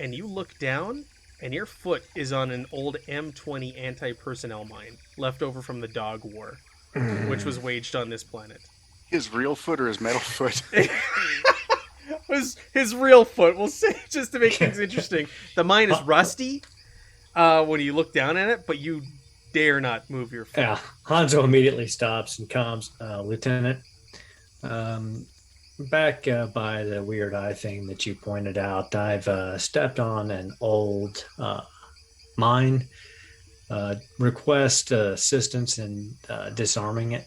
And you look down, and your foot is on an old M20 anti-personnel mine, left over from the Dog War, which was waged on this planet. His real foot or his metal foot? His real foot, we'll say, just to make things interesting. The mine is rusty when you look down at it, but you dare not move your foot. Yeah, Hanzo immediately stops and calms, Lieutenant. Back by the weird eye thing that you pointed out, I've stepped on an old mine. Request assistance in disarming it.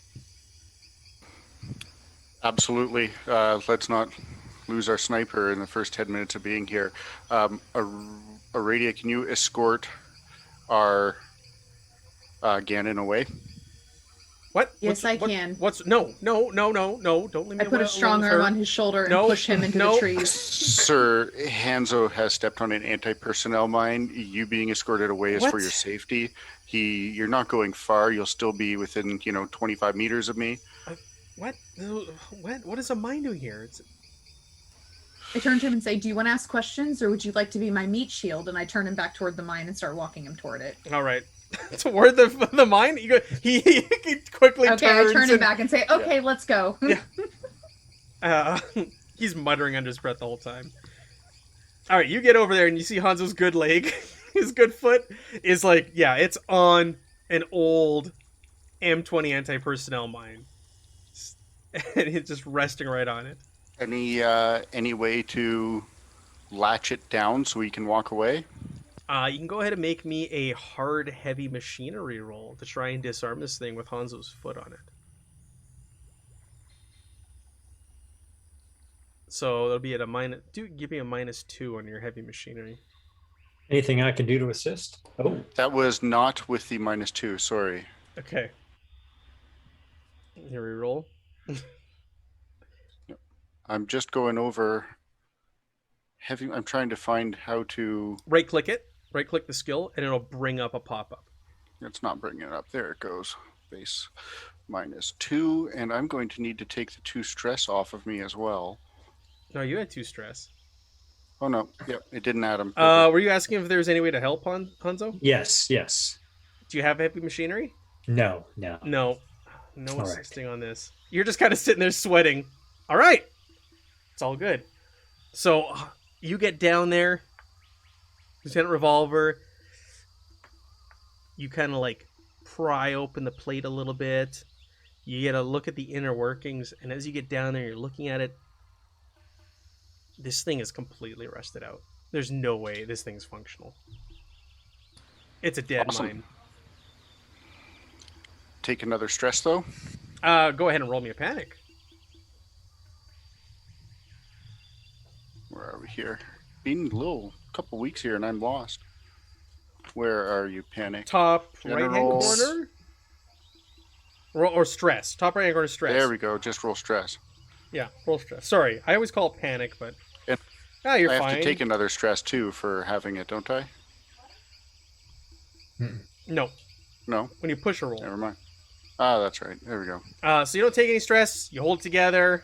Absolutely. Let's not lose our sniper in the first 10 minutes of being here. Aradia, can you escort our Ganon away? What? Yes, I can. No, don't leave me I put a strong arm on his shoulder and push him into the trees. Sir, Hanzo has stepped on an anti-personnel mine. You being escorted away is for your safety. You're not going far. You'll still be within, 25 meters of me. What? What is a mine doing here? I turn to him and say, "Do you want to ask questions, or would you like to be my meat shield?" And I turn him back toward the mine and start walking him toward it. All right. Toward the mine? He quickly turns. Okay, I turn him back and say, "Okay, let's go." Yeah. He's muttering under his breath the whole time. All right, you get over there and you see Hanzo's good leg. His good foot is like, yeah, it's on an old M20 anti-personnel mine. And he's just resting right on it. Any way to latch it down so we can walk away? You can go ahead and make me a hard, heavy machinery roll to try and disarm this thing with Hanzo's foot on it. So that'll be at a minus. Give me a -2 on your heavy machinery. Anything I can do to assist? Oh, That was not with the -2. Sorry. Okay. Here we roll. I'm just going over heavy. I'm trying to find how to. Right click it. Right click the skill, and it'll bring up a pop up. It's not bringing it up. There it goes. Base -2, and I'm going to need to take the 2 stress off of me as well. No, you had 2 stress. Oh no, yep, it didn't add them. Were you asking if there's any way to help, Hanzo? yes. Do you have heavy machinery? No. No All assisting on this. You're just kind of sitting there sweating. All right. It's all good. So you get down there, Lieutenant Revolver. You kind of like pry open the plate a little bit. You get a look at the inner workings, and as you get down there, you're looking at it. This thing is completely rusted out. There's no way this thing's functional. It's a dead mine. Take another stress though. Go ahead and roll me a panic. Where are we here? Been a little couple weeks here and I'm lost. Where are you, panic? Top General. right-hand corner? Or stress. Top right-hand corner, stress. There we go. Just roll stress. Yeah, roll stress. Sorry, I always call it panic, but... And you're I fine. have to take another stress too for having it, don't I? No. No? When you push a roll. Never mind. Ah, that's right. There we go. So you don't take any stress. You hold it together.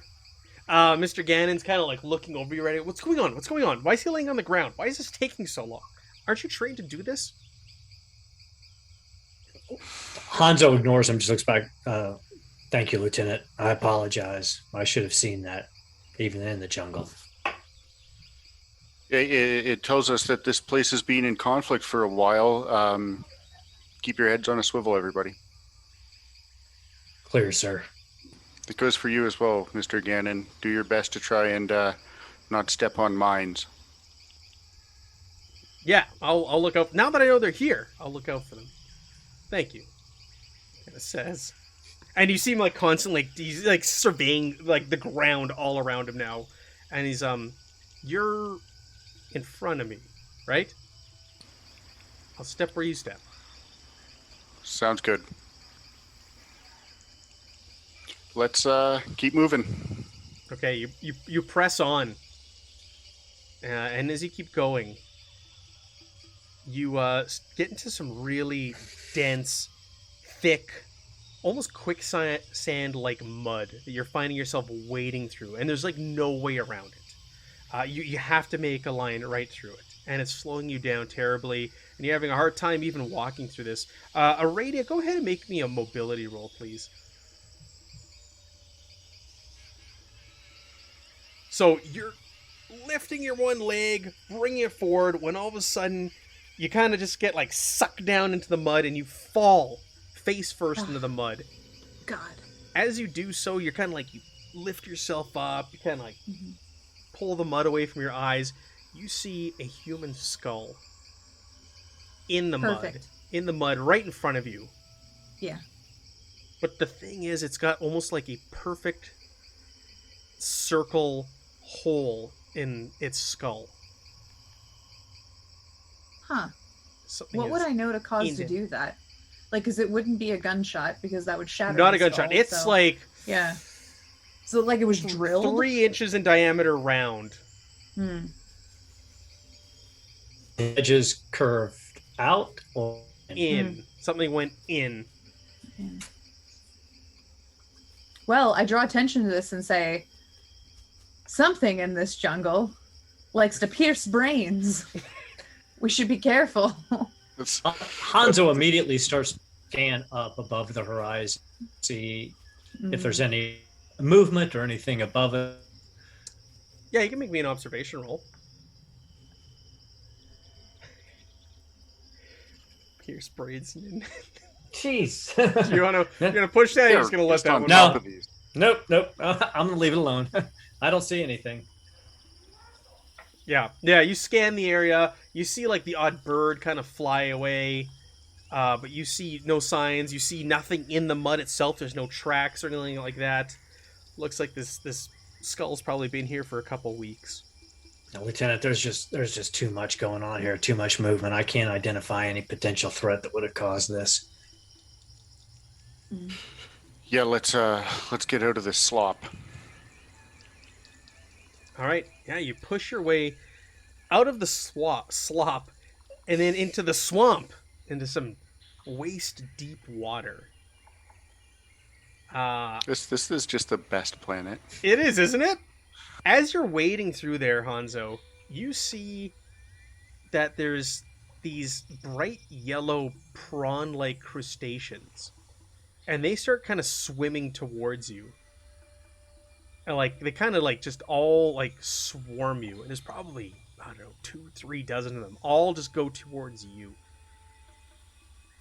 Mr. Ganon's kind of like looking over you right. What's going on? What's going on? Why is he laying on the ground? Why is this taking so long? Aren't you trained to do this? Hanzo ignores him, just looks back. Thank you, Lieutenant. I apologize. I should have seen that, even in the jungle. It tells us that this place has been in conflict for a while. Keep your heads on a swivel, everybody. Clear, sir. It goes for you as well, Mr. Gannon. Do your best to try and not step on mines. Yeah, I'll look out. Now that I know they're here, I'll look out for them. Thank you. It says, and you see him like constantly, he's like surveying like the ground all around him now, and he's you're in front of me, right? I'll step where you step. Sounds good. Let's keep moving. Okay, you press on, and as you keep going, you get into some really dense, thick, almost quicksand like mud that you're finding yourself wading through, and there's like no way around it. You have to make a line right through it, and it's slowing you down terribly, and you're having a hard time even walking through this. Aradia, go ahead and make me a mobility roll, please. So you're lifting your one leg, bringing it forward, when all of a sudden you kind of just get like sucked down into the mud and you fall face first into the mud. God. As you do so, you're kind of like, you lift yourself up, you kind of like pull the mud away from your eyes. You see a human skull in the mud. In the mud right in front of you. Yeah. But the thing is, it's got almost like a perfect circle hole in its skull. Huh. Something What would I know to cause to do that? Like, because it wouldn't be a gunshot, because that would shatter. Not a gunshot. Skull, it's so. like, yeah. So like it was drilled. 3 inches in diameter round. Hmm. The edges curved out or In. Something went in. Well, I draw attention to this and say, something in this jungle likes to pierce brains. We should be careful. Hanzo immediately starts to scan up above the horizon, see if there's any movement or anything above it. Yeah, you can make me an observation roll. Pierce braids. Jeez. You gonna push that? Or you're just gonna let that on one? top No. of these. Nope. I'm gonna leave it alone. I don't see anything. Yeah. You scan the area. You see like the odd bird kind of fly away, but you see no signs. You see nothing in the mud itself. There's no tracks or anything like that. Looks like this skull's probably been here for a couple weeks. No, Lieutenant, there's just too much going on here. Too much movement. I can't identify any potential threat that would have caused this. Yeah, let's get out of this slop. All right. Yeah, you push your way out of the slop, and then into the swamp, into some waist-deep water. This is just the best planet. It is, isn't it? As you're wading through there, Hanzo, you see that there's these bright yellow prawn-like crustaceans, and they start kind of swimming towards you. And like they kind of like just all like swarm you, and there's probably, I don't know, 2-3 dozen of them. All just go towards you.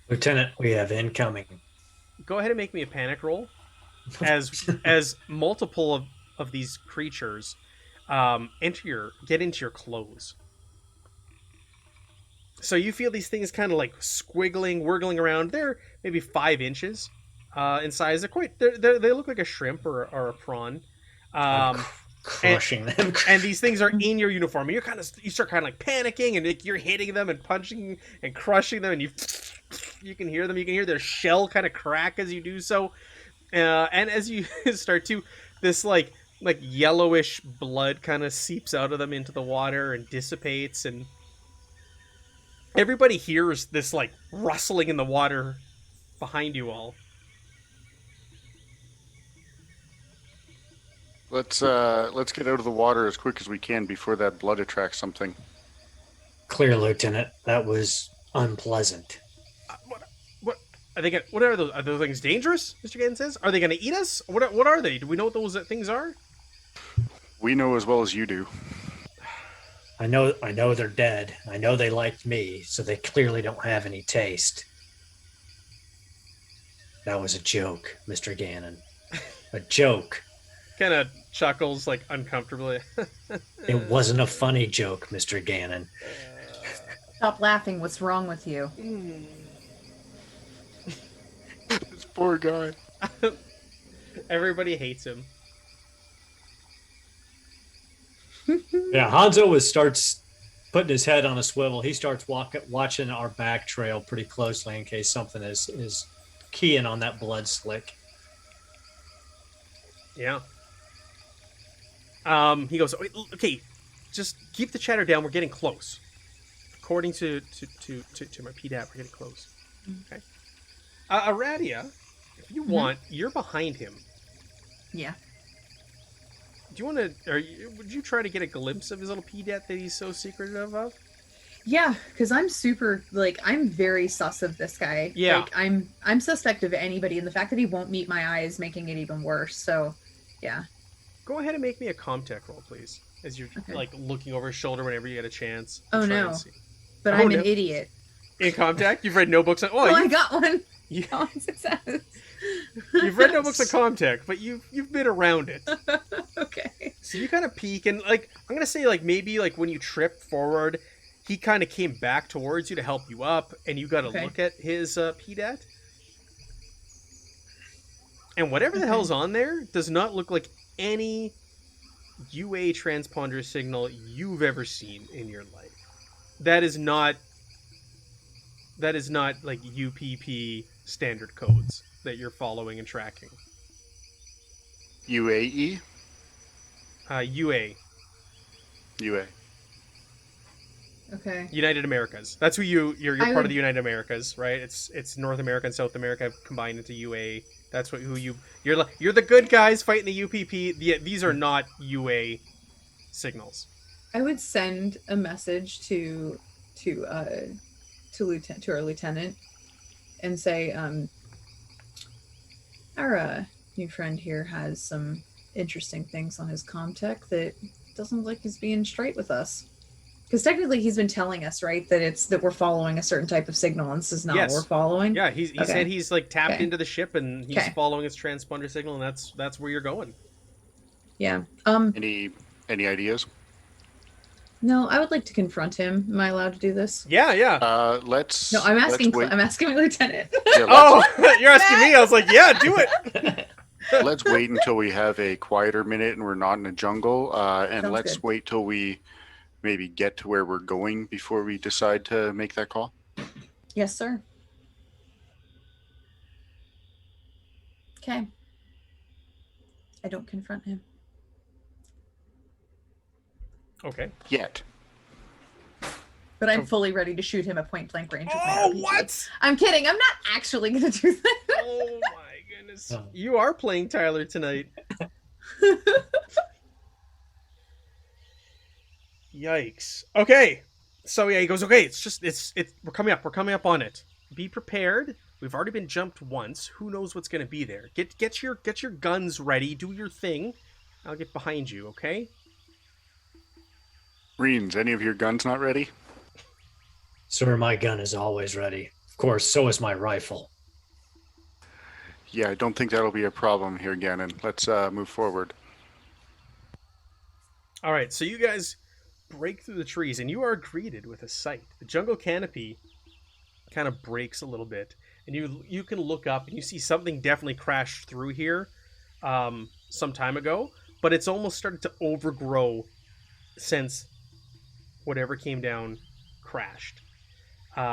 Lieutenant, we have incoming. Go ahead and make me a panic roll, as multiple of these creatures get into your clothes. So you feel these things kind of like wiggling around. They're maybe 5 inches in size. They look like a shrimp or a prawn. Crushing them. And these things are in your uniform. You start kind of like panicking, and you're hitting them and punching and crushing them, and you can hear them. You can hear their shell kind of crack as you do so. And as you start to, this like yellowish blood kind of seeps out of them into the water and dissipates, and everybody hears this like rustling in the water behind you all. Let's get out of the water as quick as we can before that blood attracts something. Clear, Lieutenant. That was unpleasant. What are they? What are those? Are those things dangerous? Mr. Gannon says. Are they going to eat us? What are they? Do we know what those things are? We know as well as you do. I know they're dead. I know they liked me, so they clearly don't have any taste. That was a joke, Mr. Gannon. A joke. Kind of chuckles like uncomfortably. It wasn't a funny joke, Mr. Gannon. Stop laughing. What's wrong with you? This poor guy. Everybody hates him. Yeah, Hanzo starts putting his head on a swivel. He starts watching our back trail pretty closely in case something is keying on that blood slick. Yeah. He goes, okay, just keep the chatter down. We're getting close. According to my PDAP, we're getting close. Okay. Aradia, if you want, you're behind him. Yeah. Do you want to, would you try to get a glimpse of his little PDAP that he's so secretive of? Yeah, because I'm super, like, I'm very sus of this guy. Yeah. Like, I'm suspect of anybody, and the fact that he won't meet my eye is making it even worse, so, yeah. Go ahead and make me a comtech roll, please, as you're, like, looking over his shoulder whenever you get a chance. Oh, Try no. and see. But Oh, I'm no. an idiot. In comtech? You've read no books on... Oh, I got one. You, Oh, success. you've read no books on comtech, but you've been around it. Okay. So you kind of peek, and, like, I'm going to say, like, maybe, like, when you tripped forward, he kind of came back towards you to help you up, and you got to look at his PDAT. And whatever the hell's on there does not look like any UA transponder signal you've ever seen in your life. That is not like UPP standard codes that you're following and tracking. UAE? UA. UA. Okay. United Americas. That's who you're part would... of the United Americas, right? It's North America and South America combined into UA. That's you're the good guys fighting the UPP. These are not UA signals. I would send a message to our lieutenant and say, our new friend here has some interesting things on his comtech that doesn't look like he's being straight with us. Because technically he's been telling us, right, that we're following a certain type of signal, and this is not what we're following. Yeah, he said he's like tapped into the ship and he's following his transponder signal, and that's where you're going. Yeah. Any ideas? No, I would like to confront him. Am I allowed to do this? Yeah. Let's. No, I'm asking my lieutenant. Yeah, you're asking me. I was like, yeah, do it. Let's wait until we have a quieter minute and we're not in a jungle, and Sounds let's good. wait till we maybe get to where we're going before we decide to make that call. Yes, sir. Okay. I don't confront him. Okay. Yet. But I'm fully ready to shoot him at point blank range with my RPG. What? I'm kidding. I'm not actually going to do that. Oh my goodness. You are playing Tyler tonight. Yikes. Okay. So yeah, he goes, okay, we're coming up on it. Be prepared. We've already been jumped once. Who knows what's gonna be there? Get your guns ready, do your thing. I'll get behind you, okay? Reens, any of your guns not ready? Sir, my gun is always ready. Of course, so is my rifle. Yeah, I don't think that'll be a problem here, Gannon. Let's move forward. Alright, so you guys break through the trees and you are greeted with a sight. The jungle canopy kind of breaks a little bit, and you can look up and you see something definitely crashed through here some time ago, but it's almost started to overgrow since whatever came down crashed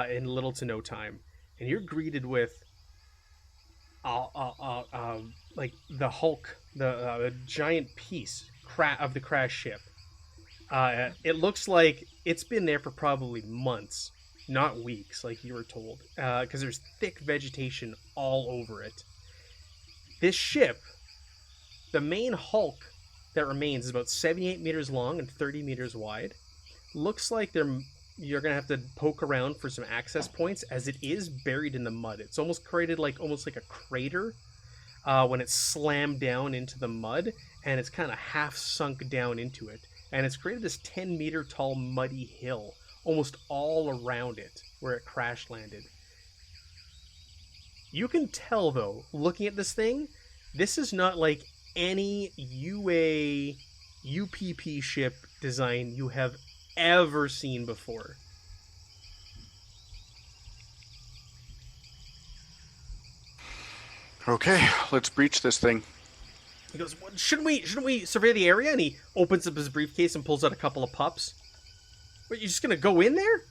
in little to no time. And you're greeted with like the Hulk, the giant piece of the crash ship. It looks like it's been there for probably months, not weeks, like you were told, because there's thick vegetation all over it. This ship, the main hulk that remains, is about 78 meters long and 30 meters wide. Looks like you're going to have to poke around for some access points, as it is buried in the mud. It's almost created almost like a crater when it's slammed down into the mud, and it's kind of half sunk down into it. and it's created this 10-meter tall muddy hill almost all around it where it crash landed. You can tell, though, looking at this thing, this is not like any UPP ship design you have ever seen before. Okay, let's breach this thing. He goes, well, shouldn't we survey the area? And he opens up his briefcase and pulls out a couple of pups. What, you just gonna go in there?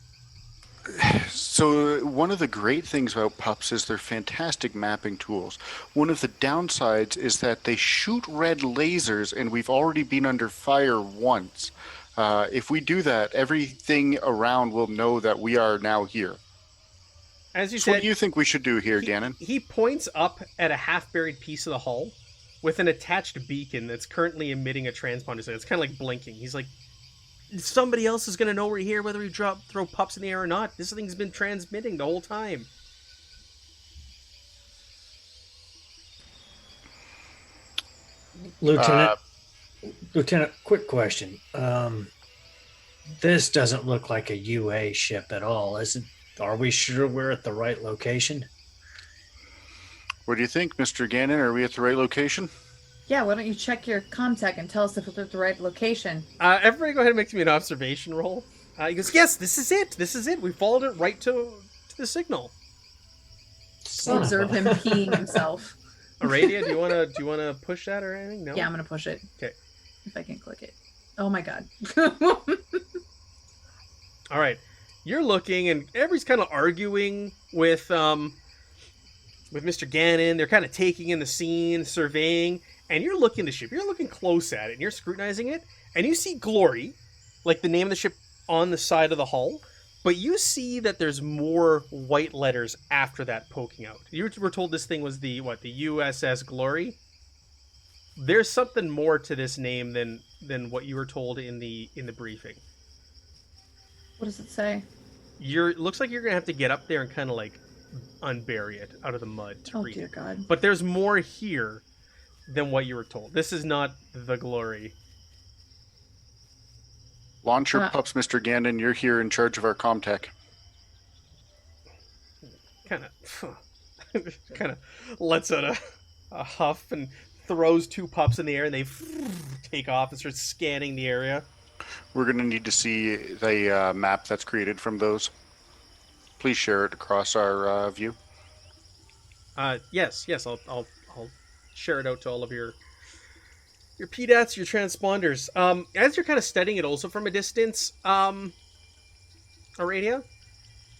So one of the great things about pups is they're fantastic mapping tools. One of the downsides is that they shoot red lasers, and we've already been under fire once. If we do that, everything around will know that we are now here. As you So said, what do you think we should do here, Gannon? he points up at a half-buried piece of the hull with an attached beacon that's currently emitting a transponder. So it's kind of like blinking. He's like, somebody else is going to know we're here, whether we throw pups in the air or not. This thing's been transmitting the whole time. Lieutenant, quick question. This doesn't look like a UA ship at all, is it? Are we sure we're at the right location? What do you think, Mr. Gannon? Are we at the right location? Yeah, why don't you check your contact and tell us if we're at the right location? Everybody go ahead and make me an observation roll. He goes, yes, this is it. This is it. We followed it right to the signal. We'll observe him peeing himself. Aradia, do you wanna push that or anything? No? Yeah, I'm gonna push it. Okay. If I can click it. Oh my god. All right. You're looking, and everybody's kind of arguing with Mr. Gannon. They're kind of taking in the scene, surveying, and you're looking at the ship. You're looking close at it, and you're scrutinizing it, and you see Glory, like the name of the ship on the side of the hull, but you see that there's more white letters after that poking out. You were told this thing was the USS Glory. There's something more to this name than what you were told in the briefing. What does it say? Looks like you're gonna have to get up there and kind of like unbury it out of the mud to read Dear it. God. But there's more here than what you were told. This is not the Glory. Launch your pups, Mr. Gannon. You're here in charge of our comtech. Kind of lets out a huff and throws two pups in the air, and they take off and start scanning the area. We're going to need to see the map that's created from those. Please share it across our view. Yes, I'll share it out to all of your PDATs, your transponders. As you're kind of studying it also from a distance, Aradia,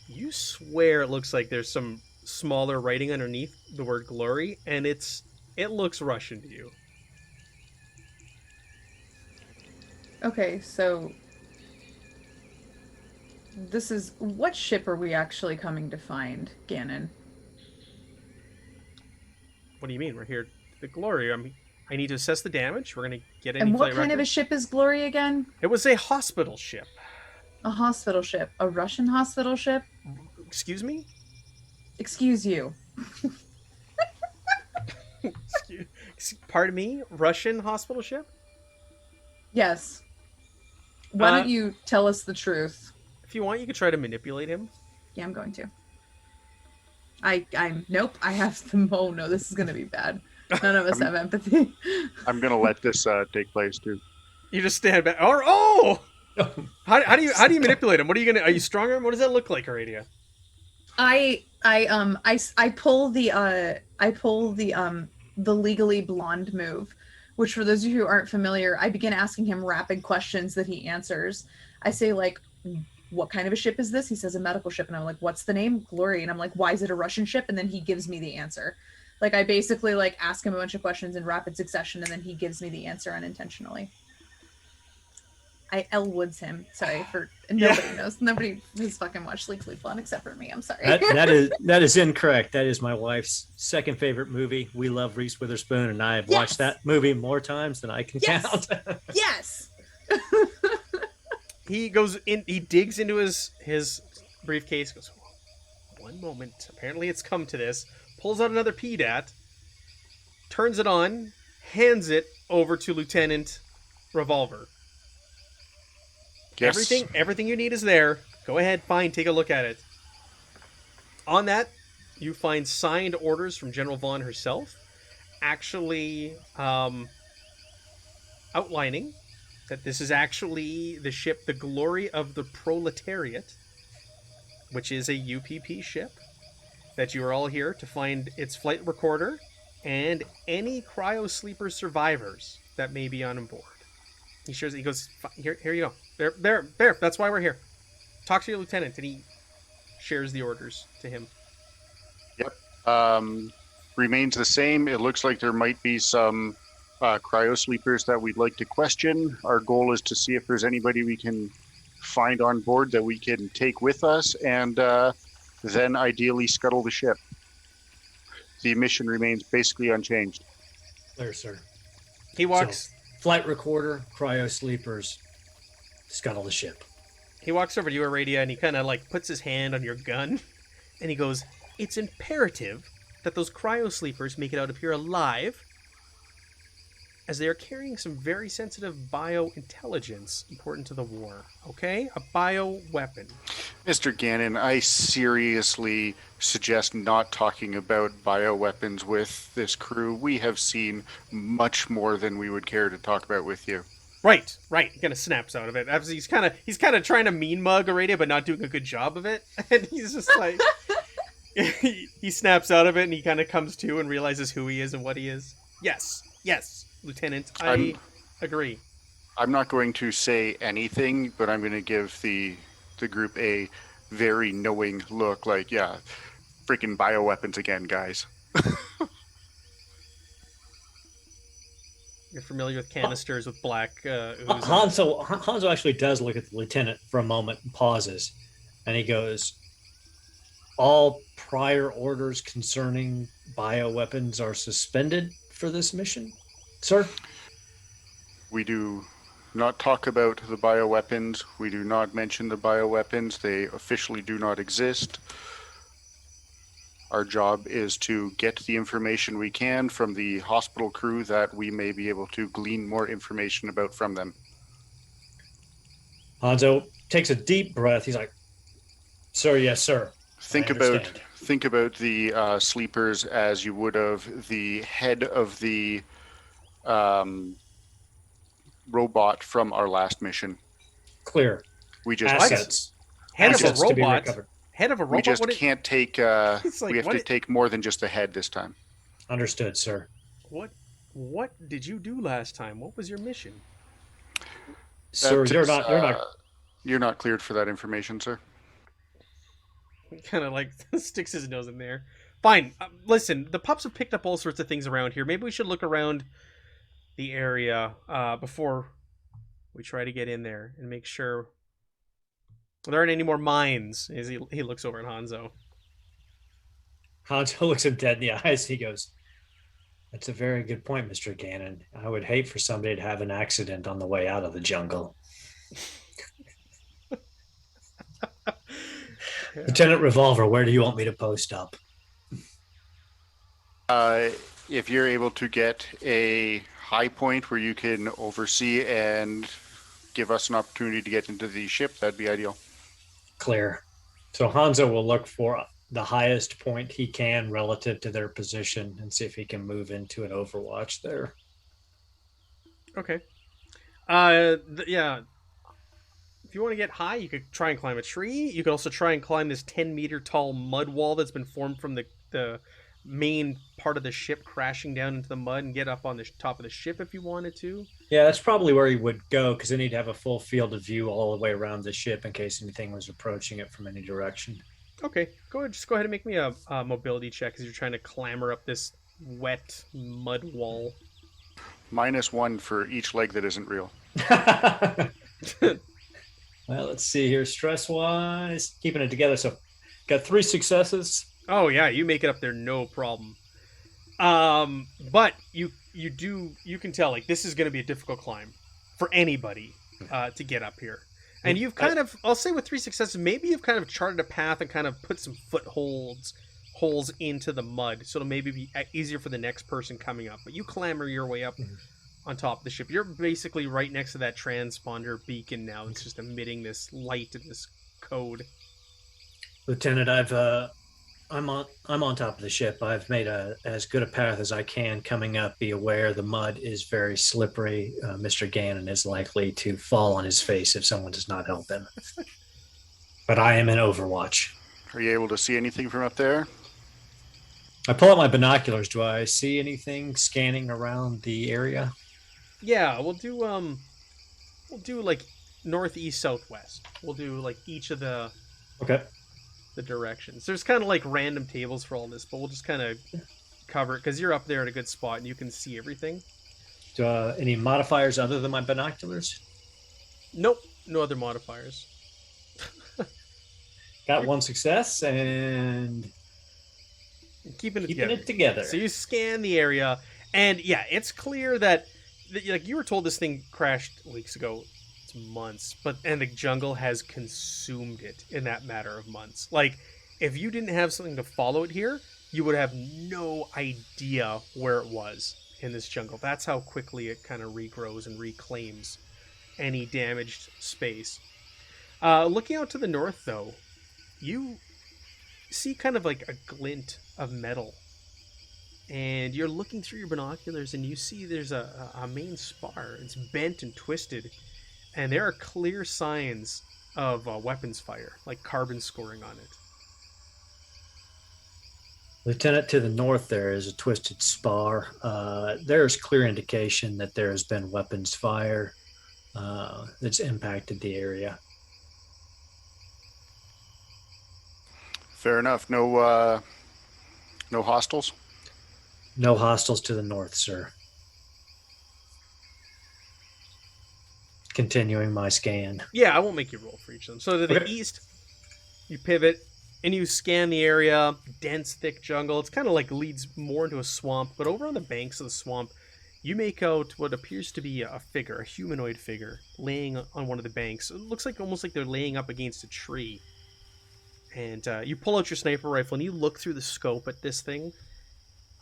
you swear it looks like there's some smaller writing underneath the word glory, and it looks Russian to you. Okay, so what ship are we actually coming to find, Gannon? What do you mean? We're here. The Glory. I need to assess the damage. We're going to get any And what flight kind of a records. ship is Glory again? It was a hospital ship. A hospital ship. A Russian hospital ship? Excuse me? Excuse you. Pardon me? Russian hospital ship? Yes. Why don't you tell us the truth? If you want, you could try to manipulate him. Yeah, I'm going to. Nope, I have oh no, this is gonna be bad. None of us have empathy. I'm going to let this take place, too. You just stand back. Oh! How do you manipulate him? What are you gonna? Are you stronger? What does that look like, Aradia? I pull the legally blonde move, which for those of you who aren't familiar, I begin asking him rapid questions that he answers. I say like, what kind of a ship is this? He says a medical ship, and I'm like, what's the name? Glory. And I'm like, why is it a Russian ship? And then he gives me the answer. Like I basically like ask him a bunch of questions in rapid succession, and then he gives me the answer unintentionally. I Elwoods him. Sorry for nobody knows. Nobody has fucking watched Sleep Blonde except for me. I'm sorry. That is incorrect. That is my wife's second favorite movie. We love Reese Witherspoon, and I have watched that movie more times than I can count. Yes. He goes in. He digs into his briefcase. Goes, one moment. Apparently, it's come to this. Pulls out another PDAT. Turns it on. Hands it over to Lieutenant Revolver. Yes. Everything you need is there. Go ahead, take a look at it. On that, you find signed orders from General Vaughn herself, actually outlining that this is actually the ship, the Glory of the Proletariat, which is a UPP ship, that you are all here to find its flight recorder and any cryo sleeper survivors that may be on board. He shares it. He goes, here you go. There. That's why we're here. Talk to your lieutenant, and he shares the orders to him. Yep. Remains the same. It looks like there might be some cryo sleepers that we'd like to question. Our goal is to see if there's anybody we can find on board that we can take with us, and then ideally scuttle the ship. The mission remains basically unchanged. There, sir. He walks. So, flight recorder, cryo sleepers, scuttle the ship. He walks over to you, Aradia, and he kind of like puts his hand on your gun, and he goes, "It's imperative that those cryo sleepers make it out of here alive, as they are carrying some very sensitive biointelligence important to the war. Okay, a bioweapon." Mr. Gannon, I seriously suggest not talking about bioweapons with this crew. We have seen much more than we would care to talk about with you. Right. He kind of snaps out of it. He's kind of trying to mean mug Aradia, but not doing a good job of it. And he's just like, he snaps out of it, and he kind of comes to and realizes who he is and what he is. Yes, Lieutenant, I agree. I'm not going to say anything, but I'm going to give the group a very knowing look, like, yeah, freaking bioweapons again, guys. You're familiar with canisters with black ooze. Hanzo actually does look at the lieutenant for a moment and pauses, and he goes, "All prior orders concerning bioweapons are suspended for this mission, sir?" We do not talk about the bioweapons. We do not mention the bioweapons. They officially do not exist. Our job is to get the information we can from the hospital crew that we may be able to glean more information about from them. Hanzo takes a deep breath. He's like, "Sir, yes, sir." Think about the sleepers as you would of the head of the robot from our last mission. Clear. We just assets. Head Assets of a to be robot. recovered. Head of a robot. We just can't take. like, we have to take more than just a head this time. Understood, sir. What did you do last time? What was your mission? Sir, you're not. You're not cleared for that information, sir. He kind of like sticks his nose in there. Fine. Listen, the pups have picked up all sorts of things around here. Maybe we should look around the area before we try to get in there and make sure there aren't any more mines. As he looks over at Hanzo. Hanzo looks him dead in the eyes. He goes, "That's a very good point, Mr. Gannon. I would hate for somebody to have an accident on the way out of the jungle." Yeah. Lieutenant Revolver, where do you want me to post up? If you're able to get a high point where you can oversee and give us an opportunity to get into the ship, that'd be ideal. Clear. So Hanzo will look for the highest point he can relative to their position and see if he can move into an overwatch there. Okay. Yeah. If you want to get high, you could try and climb a tree. You could also try and climb this 10-meter tall mud wall that's been formed from the main part of the ship crashing down into the mud and get up on the top of the ship if you wanted to. Yeah, that's probably where he would go, because then he'd have a full field of view all the way around the ship in case anything was approaching it from any direction. Okay, just go ahead and make me a mobility check as you're trying to clamber up this wet mud wall. -1 for each leg that isn't real. Well, let's see here. Stress-wise, keeping it together. So, got 3 successes. Oh yeah, you make it up there, no problem. But you can tell like this is going to be a difficult climb for anybody to get up here. And you've kind of, I'll say with 3 successes, maybe you've kind of charted a path and kind of put some holes into the mud, so it'll maybe be easier for the next person coming up. But you clamber your way up on top of the ship. You're basically right next to that transponder beacon now. It's just emitting this light and this code. Lieutenant, I'm on top of the ship. I've made as good a path as I can coming up. Be aware the mud is very slippery. Mr. Gannon is likely to fall on his face if someone does not help him. But I am in Overwatch. Are you able to see anything from up there? I pull out my binoculars. Do I see anything scanning around the area? Yeah, we'll do like northeast, southwest. We'll do like each of the Okay. directions. There's kind of like random tables for all this, but we'll just kind of cover it because you're up there at a good spot and you can see everything. Any modifiers other than my binoculars? Nope, no other modifiers. Got one success and Keeping keeping it together. So you scan the area, and yeah, it's clear that like you were told this thing crashed weeks ago. It's months, and the jungle has consumed it in that matter of months. Like, if you didn't have something to follow it here, you would have no idea where it was in this jungle. That's how quickly it kind of regrows and reclaims any damaged space. Looking out to the north, though, you see kind of like a glint of metal, and you're looking through your binoculars and you see there's a main spar. It's bent and twisted, and there are clear signs of weapons fire, like carbon scoring on it. Lieutenant, to the north there is a twisted spar. There's clear indication that there has been weapons fire that's impacted the area. Fair enough. No hostiles? No hostiles to the north, sir. Continuing my scan. Yeah, I won't make you roll for each of them. So to the east, you pivot and you scan the area. Dense, thick jungle. It's kind of like leads more into a swamp, but over on the banks of the swamp, you make out what appears to be a figure, a humanoid figure, laying on one of the banks. It looks like almost like they're laying up against a tree. And you pull out your sniper rifle and you look through the scope at this thing.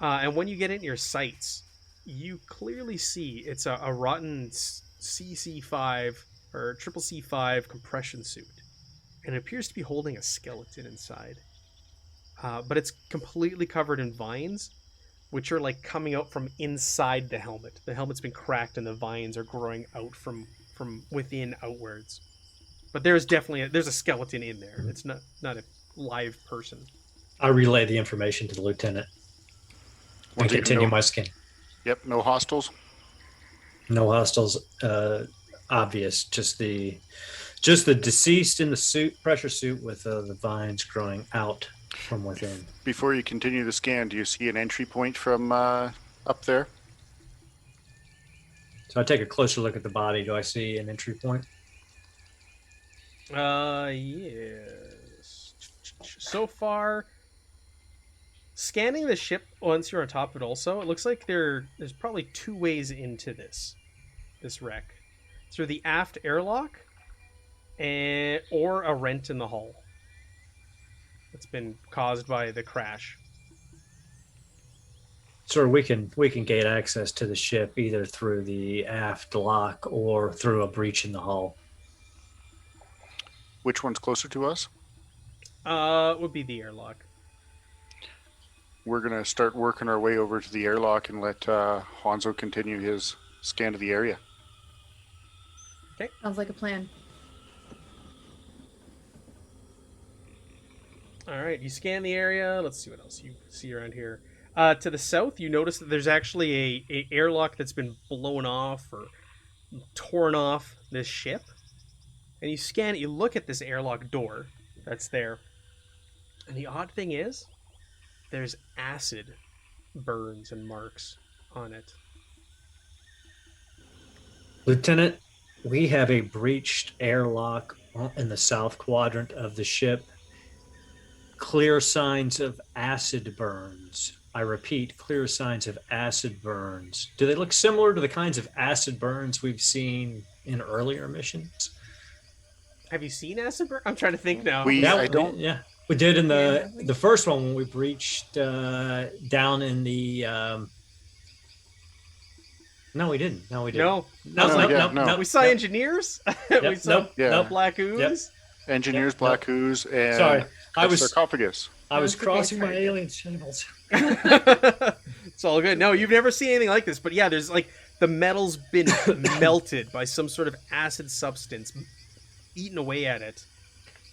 And when you get in your sights, you clearly see it's a rotten CC5 or triple C5 compression suit. And it appears to be holding a skeleton inside. But it's completely covered in vines, which are like coming out from inside the helmet. The helmet's been cracked and the vines are growing out from within outwards. But there's definitely there's a skeleton in there. It's not a live person. I relay the information to the lieutenant and continue my scan. Yep, no hostiles. No hostiles. Obvious. Just the deceased in the suit, pressure suit, with the vines growing out from within. Before you continue the scan, do you see an entry point from up there? So I take a closer look at the body. Do I see an entry point? Yes. So far, scanning the ship once you're on top of it also, it looks like there's probably two ways into this wreck. Through the aft airlock or a rent in the hull that's been caused by the crash. Sir, we can gate access to the ship either through the aft lock or through a breach in the hull. Which one's closer to us? It would be the airlock. We're going to start working our way over to the airlock and let Hanzo continue his scan of the area. Okay. Sounds like a plan. All right, you scan the area. Let's see what else you see around here. To the south, you notice that there's actually a airlock that's been blown off or torn off this ship. And you scan it, you look at this airlock door that's there. And the odd thing is, there's acid burns and marks on it. Lieutenant, we have a breached airlock in the south quadrant of the ship. Clear signs of acid burns. I repeat, clear signs of acid burns. Do they look similar to the kinds of acid burns we've seen in earlier missions? Have you seen acid burn? I'm trying to think now. We did in the first one when we breached down in the No, we didn't. No, we didn't. No, No. we saw engineers. We saw Yeah. black ooze. Engineers, Yep, black ooze, and Sorry, I a was sarcophagus. That's okay, crossing my sorry. alien channels. It's all good. No, you've never seen anything like this. But yeah, there's like the metal's been melted by some sort of acid substance, eaten away at it.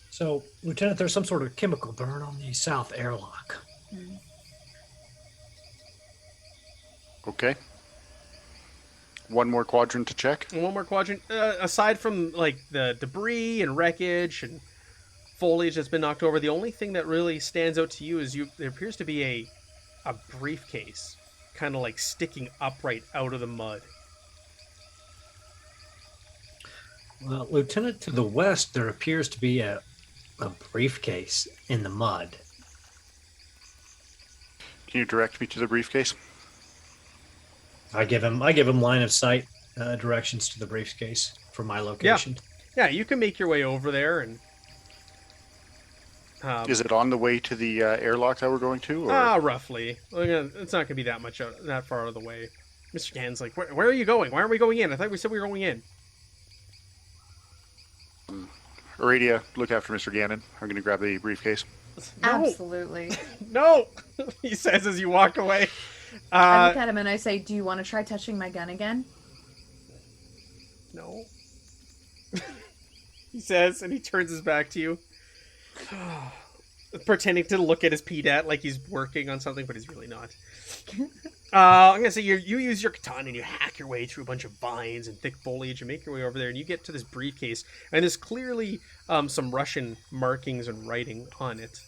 So, Lieutenant, there's some sort of chemical burn on the south airlock. Okay. One more quadrant to check. And one more quadrant. Aside from like the debris and wreckage and foliage that's been knocked over, the only thing that really stands out to you is there appears to be a briefcase, kind of like sticking upright out of the mud. Well, Lieutenant, to the west, there appears to be a briefcase in the mud. Can you direct me to the briefcase? I give him line of sight directions to the briefcase from my location. Yeah, you can make your way over there and. Is it on the way to the airlock that we're going to? Or? Roughly. It's not going to be that far out of the way. Mr. Gannon's like, where are you going? Why are we going in? I thought we said we were going in. Aradia, look after Mr. Gannon. I'm going to grab the briefcase. No, Absolutely. no, he says as you walk away. I look at him and I say, "Do you want to try touching my gun again?" No. He says, and he turns his back to you. Pretending to look at his PDAT like he's working on something, but he's really not. I'm gonna say you use your katana and you hack your way through a bunch of vines and thick foliage and make your way over there, and you get to this briefcase, and there's clearly some Russian markings and writing on it.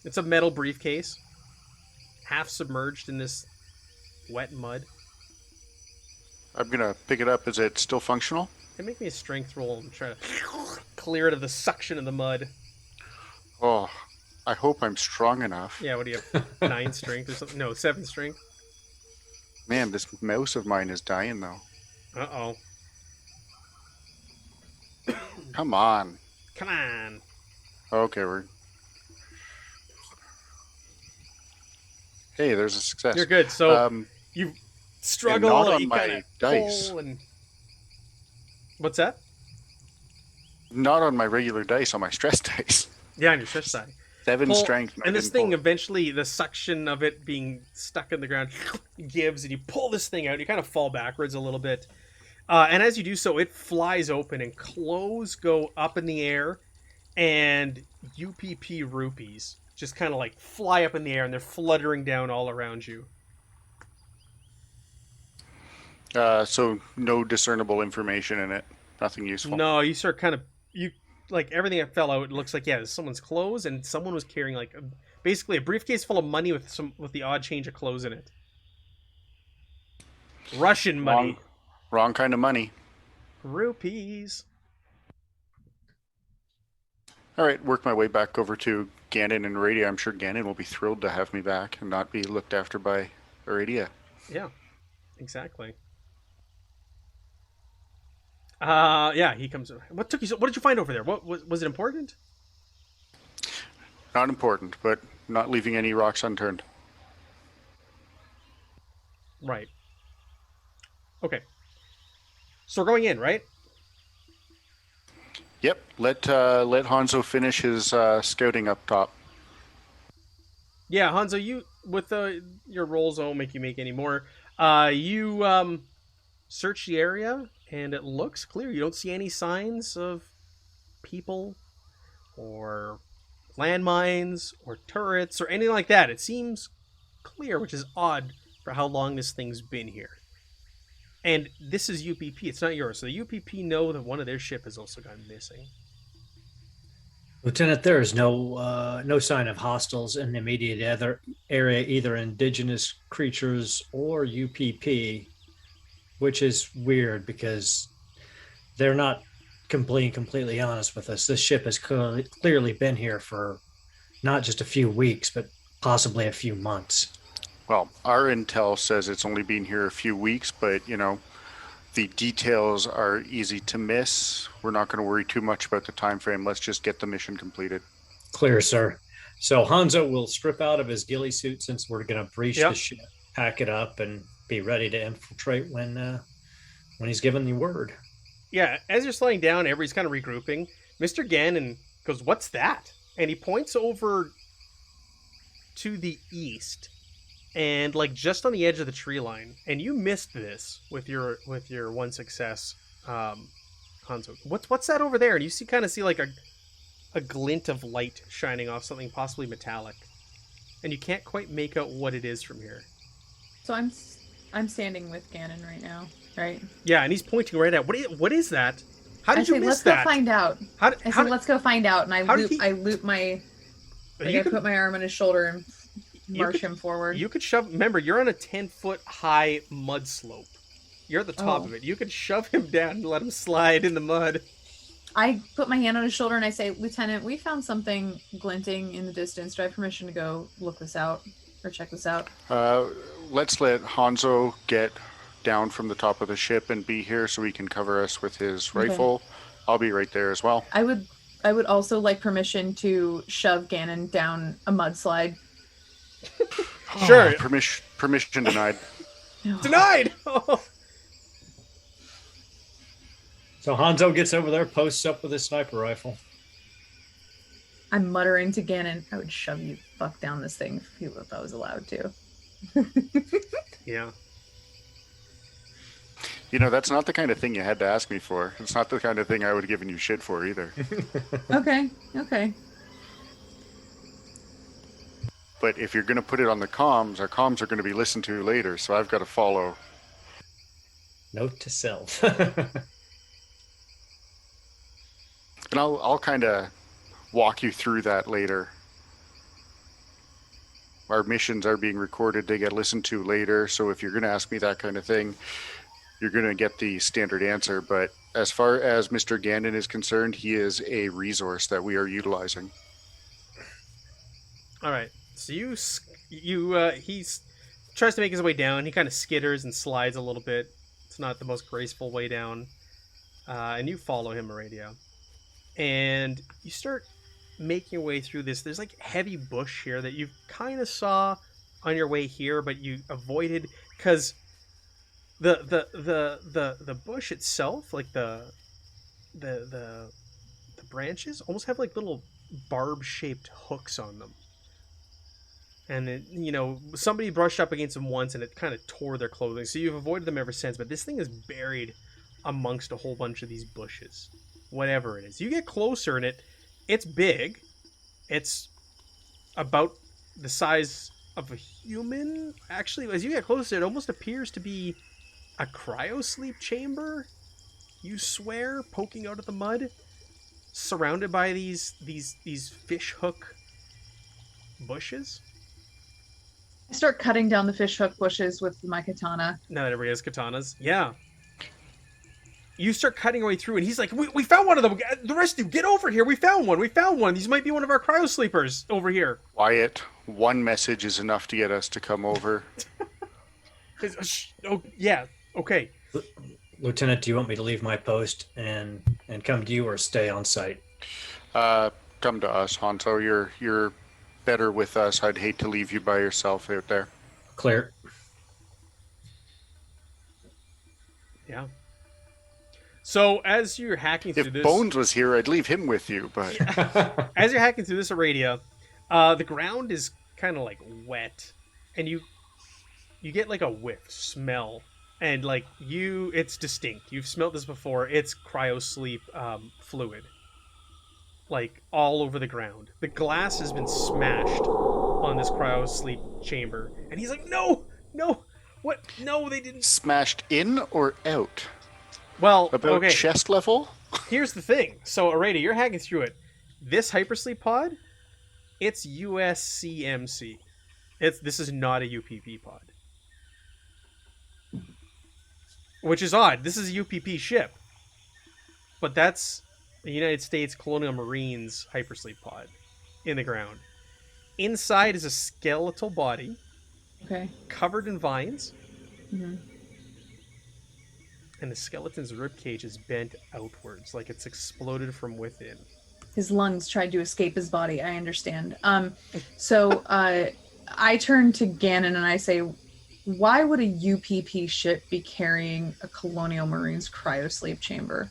It's a metal briefcase, half submerged in this wet mud. I'm going to pick it up. Is it still functional? And make me a strength roll and try to clear it of the suction of the mud. Oh, I hope I'm strong enough. Yeah, what do you have? 9 strength or something? No, 7 strength. Man, this mouse of mine is dying, though. Uh-oh. Come on. Come on. Okay, we're... Hey, there's a success. You're good. So you struggle. not on you my kinda dice. pull and... What's that? Not on my regular dice, on my stress dice. Yeah, on your stress side. 7 Pull, strength. and this thing, eventually, the suction of it being stuck in the ground gives, and you pull this thing out. You kind of fall backwards a little bit. And as you do so, it flies open, and clothes go up in the air, and UPP rupees just kind of like fly up in the air, and they're fluttering down all around you. So no discernible information in it. Nothing useful. No, you start kind of like everything that fell out. It looks like there's someone's clothes, and someone was carrying like basically a briefcase full of money with the odd change of clothes in it. Russian money. Wrong kind of money. Rupees. All right, work my way back over to Gannon and Aradia. I'm sure Gannon will be thrilled to have me back and not be looked after by Aradia. Yeah, exactly. Yeah, he comes. What took you? What did you find over there? What was it important? Not important, but not leaving any rocks unturned. Right. Okay. So we're going in, right? Yep. Let Hanzo finish his scouting up top. Yeah, Hanzo, you with your rolls, I won't make you make any more. You search the area, and it looks clear. You don't see any signs of people or landmines or turrets or anything like that. It seems clear, which is odd for how long this thing's been here. And this is UPP. It's not yours. So the UPP know that one of their ship has also gone missing. Lieutenant, there is no sign of hostiles in the immediate area, either indigenous creatures or UPP, which is weird because they're not completely honest with us. This ship has clearly been here for not just a few weeks, but possibly a few months. Well, our intel says it's only been here a few weeks, but, the details are easy to miss. We're not going to worry too much about the time frame. Let's just get the mission completed. Clear, sir. So Hanzo will strip out of his ghillie suit since we're going to breach the ship, pack it up, and be ready to infiltrate when he's given the word. Yeah, as you're slowing down, everybody's kind of regrouping. Mr. Gannon goes, "What's that?" And he points over to the east, and like just on the edge of the tree line. And you missed this with your one success, Hanzo. What's that over there? And you kind of see like a glint of light shining off something possibly metallic, and you can't quite make out what it is from here. So I'm standing with Gannon right now, right? Yeah, and he's pointing right at what is that? How did you miss let's that? Go find out. Let's go find out, and I loop my. I put my arm on his shoulder and march him forward. You could shove. Remember, you're on a 10-foot high mud slope. You're at the top of it. You could shove him down and let him slide in the mud. I put my hand on his shoulder and I say, "Lieutenant, we found something glinting in the distance. Do I have permission to go look this out or check this out?" Let's let Hanzo get down from the top of the ship and be here so he can cover us with his rifle. I'll be right there as well. I would also like permission to shove Gannon down a mudslide. Sure. Permission denied. Denied! So Hanzo gets over there, posts up with his sniper rifle. I'm muttering to Gannon, "I would shove you fuck down this thing if I was allowed to." Yeah. You know, that's not the kind of thing you had to ask me for. It's not the kind of thing I would have given you shit for either. Okay. But if you're going to put it on the comms, our comms are going to be listened to later, so I've got to follow. Note to self. And I'll kind of walk you through that later. Our missions are being recorded. They get listened to later. So if you're going to ask me that kind of thing, you're going to get the standard answer. But as far as Mr. Gannon is concerned, he is a resource that we are utilizing. All right. So he tries to make his way down. He kind of skitters and slides a little bit. It's not the most graceful way down. And you follow him, Aradia. And you start making your way through this. There's like heavy bush here that you kind of saw on your way here, but you avoided because the bush itself, like the branches, almost have like little barb-shaped hooks on them. And then, somebody brushed up against them once and it kind of tore their clothing. So you've avoided them ever since. But this thing is buried amongst a whole bunch of these bushes. Whatever it is. You get closer and it's big. It's about the size of a human. Actually, as you get closer, it almost appears to be a cryosleep chamber. You swear, poking out of the mud. Surrounded by these fish hook bushes. I start cutting down the fishhook bushes with my katana. Now that everybody has katanas. Yeah. You start cutting your way through, and he's like, we found one of them. The rest of you, get over here. We found one. These might be one of our cryosleepers over here. Quiet. One message is enough to get us to come over. Oh, yeah. Okay. Lieutenant, do you want me to leave my post and come to you or stay on site? Come to us, Hanzo. You're better with us. I'd hate to leave you by yourself out there. Clear. Yeah. So as you're hacking through this, if Bones was here, I'd leave him with you. But as you're hacking through this Aradia, the ground is kind of like wet, and you get like a whiff smell, and like it's distinct. You've smelled this before. It's cryosleep fluid, like all over the ground. The glass has been smashed on this cryosleep chamber, and he's like, no, what? No, they didn't. Smashed in or out? Well, about okay. Chest level? Here's the thing. So, Aradia, you're hacking through it. This hypersleep pod, it's USCMC. This is not a UPP pod. Which is odd. This is a UPP ship. But that's the United States Colonial Marines hypersleep pod in the ground. Inside is a skeletal body. Okay. Covered in vines. Mm-hmm. And the skeleton's ribcage is bent outwards, like it's exploded from within. His lungs tried to escape his body, I understand. So I turn to Gannon and I say, Why would a UPP ship be carrying a Colonial Marines cryosleep chamber?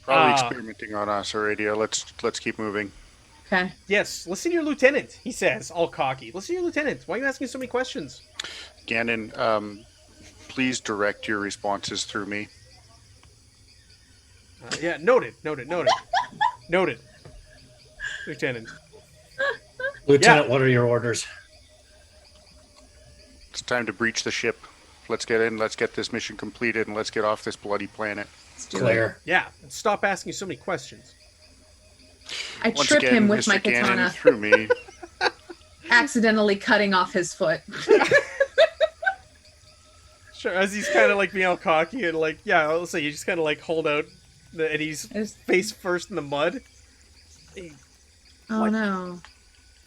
Probably experimenting on us already. Let's keep moving. Okay. Yes, listen to your lieutenant, he says, all cocky. Listen to your lieutenant. Why are you asking so many questions? Gannon, please direct your responses through me. Yeah, noted. Noted. Lieutenant. Lieutenant, what are your orders? It's time to breach the ship. Let's get in, let's get this mission completed, and let's get off this bloody planet. Let's do it. Clear. Yeah, and stop asking so many questions. I Once trip again, him with Mr. my Gannon, katana, through me. accidentally cutting off his foot. Sure, as he's kind of like being all cocky and like, yeah, I'll say you just kind of like hold out, and he's face first in the mud. Oh What? no.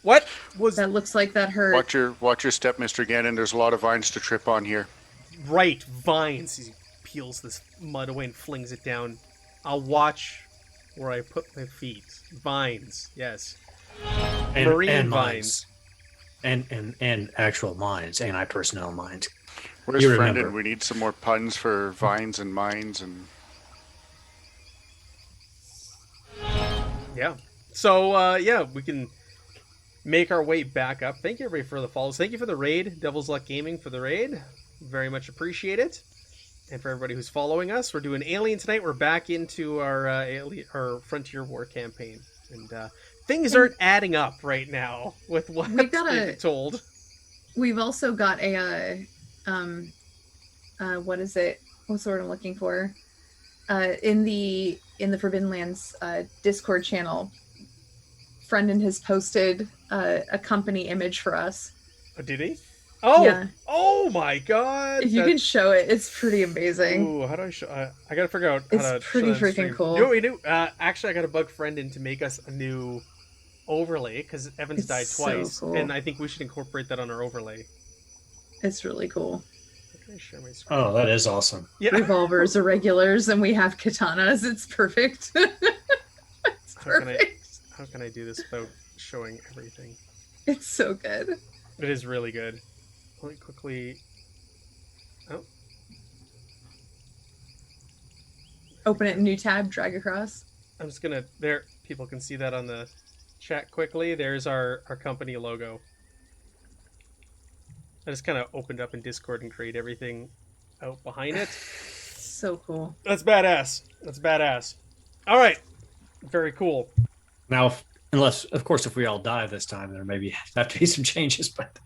What was That looks like that hurt. Watch your step, Mr. Gannon. There's a lot of vines to trip on here. right? Vines. He peels this mud away and flings it down. I'll watch where I put my feet. Vines, yes. Marine mines. vines. And actual mines, anti-personnel mines. Where's You Brendan? remember. We need some more puns for vines and mines and. Yeah. So, yeah, we can make our way back up. Thank you, everybody, for the follows. Thank you for the raid, Devil's Luck Gaming, for the raid. Very much appreciate it. And for everybody who's following us, we're doing Alien tonight. We're back into our Frontier War campaign. And things aren't adding up right now with what We've got we've been told. We've also got a what is it? What's the word I'm looking for? In the Forbidden Lands Discord channel, Brendan has posted a company image for us. Oh, did he? Oh! Yeah. Oh my god! If you can show it, it's pretty amazing. Ooh, how do I show? I gotta figure out how It's to. pretty show that on freaking stream. cool. You know what we do? Actually, I got to bug Brendan to make us a new overlay because Evan's It's died so twice, cool. and I think we should incorporate that on our overlay. It's really cool. How can I share my screen? Oh, that is awesome. Yeah. Revolvers are regulars, and we have katanas. It's perfect. It's perfect. How can I do this without showing everything? It's so good. It is really good. Let me quickly. Oh, Open it in new tab, drag across. I'm just gonna. There, people can see that on the chat quickly. There's our company logo. I just kind of opened up in Discord and create everything out behind it. So cool. That's badass. That's badass. All right. Very cool. Now, unless, of course, if we all die this time, there maybe have to be some changes, but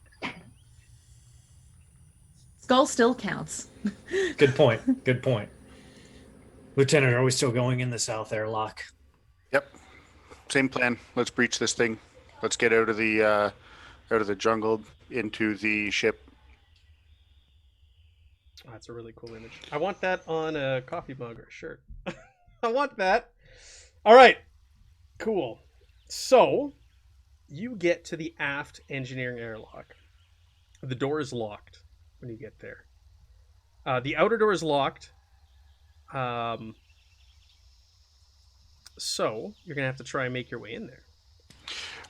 Skull still counts. good point. Good point. Lieutenant, are we still going in the south airlock? Yep. Same plan. Let's breach this thing. Let's get out of the jungle into the ship. Oh, that's a really cool image. I want that on a coffee mug or a shirt. I want that. All right. Cool. So, you get to the aft engineering airlock. The door is locked when you get there. The outer door is locked. So, you're going to have to try and make your way in there.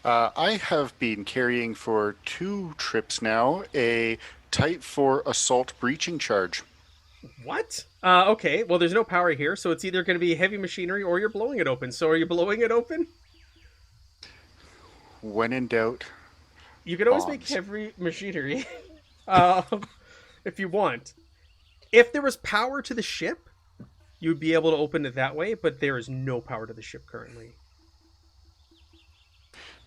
I have been carrying for 2 trips now a Type 4 assault breaching charge. What? Okay. Well, there's no power here, so it's either going to be heavy machinery or you're blowing it open. So, are you blowing it open? When in doubt, You could always make bombs. heavy machinery if you want. If there was power to the ship, you'd be able to open it that way, but there is no power to the ship currently.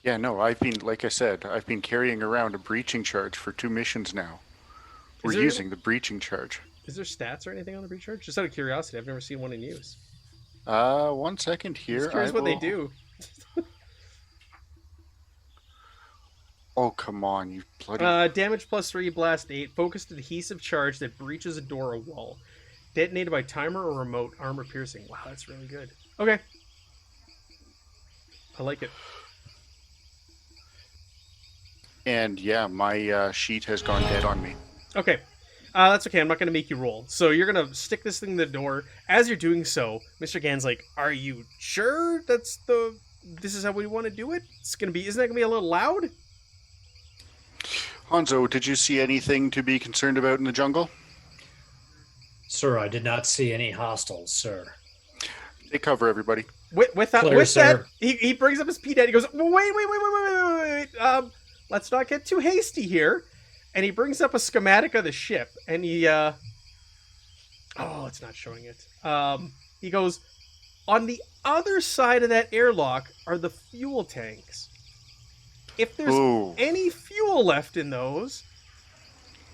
Yeah, no, like I said, I've been carrying around a breaching charge for 2 missions now. We're there- using the breaching charge. Is there stats or anything on the breach charge? Just out of curiosity, I've never seen one in use. 1 second here. Just curious what they do. Oh, come on, you bloody... Damage +3, blast 8, focused adhesive charge that breaches a door or wall. Detonated by timer or remote, armor piercing. Wow, that's really good. Okay. I like it. And yeah, my sheet has gone dead on me. Okay. That's okay. I'm not going to make you roll. So you're going to stick this thing in the door. As you're doing so, Mr. Gan's like, are you sure this is how we want to do it? Isn't that going to be a little loud? Hanzo, did you see anything to be concerned about in the jungle? Sir, I did not see any hostiles, sir. Take cover, everybody. With that, Clear, sir. he brings up his P-Dad. He goes, wait. Let's not get too hasty here. And he brings up a schematic of the ship, and he, oh, it's not showing it. He goes, on the other side of that airlock are the fuel tanks. If there's any fuel left in those,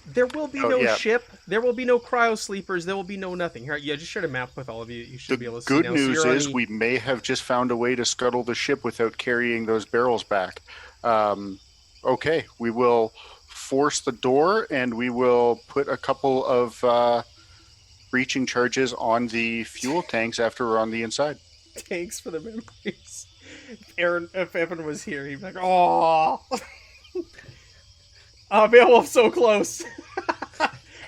there will be no ship. There will be no cryo sleepers. There will be no nothing. Here, yeah, just shared a map with all of you. You should be able to see now. The good news is we may have just found a way to scuttle the ship without carrying those barrels back. Okay, we will force the door, and we will put a couple of breaching charges on the fuel tanks after we're on the inside. Thanks for the memories. If Evan was here, he'd be like, "Oh, oh, Beowulf's so close.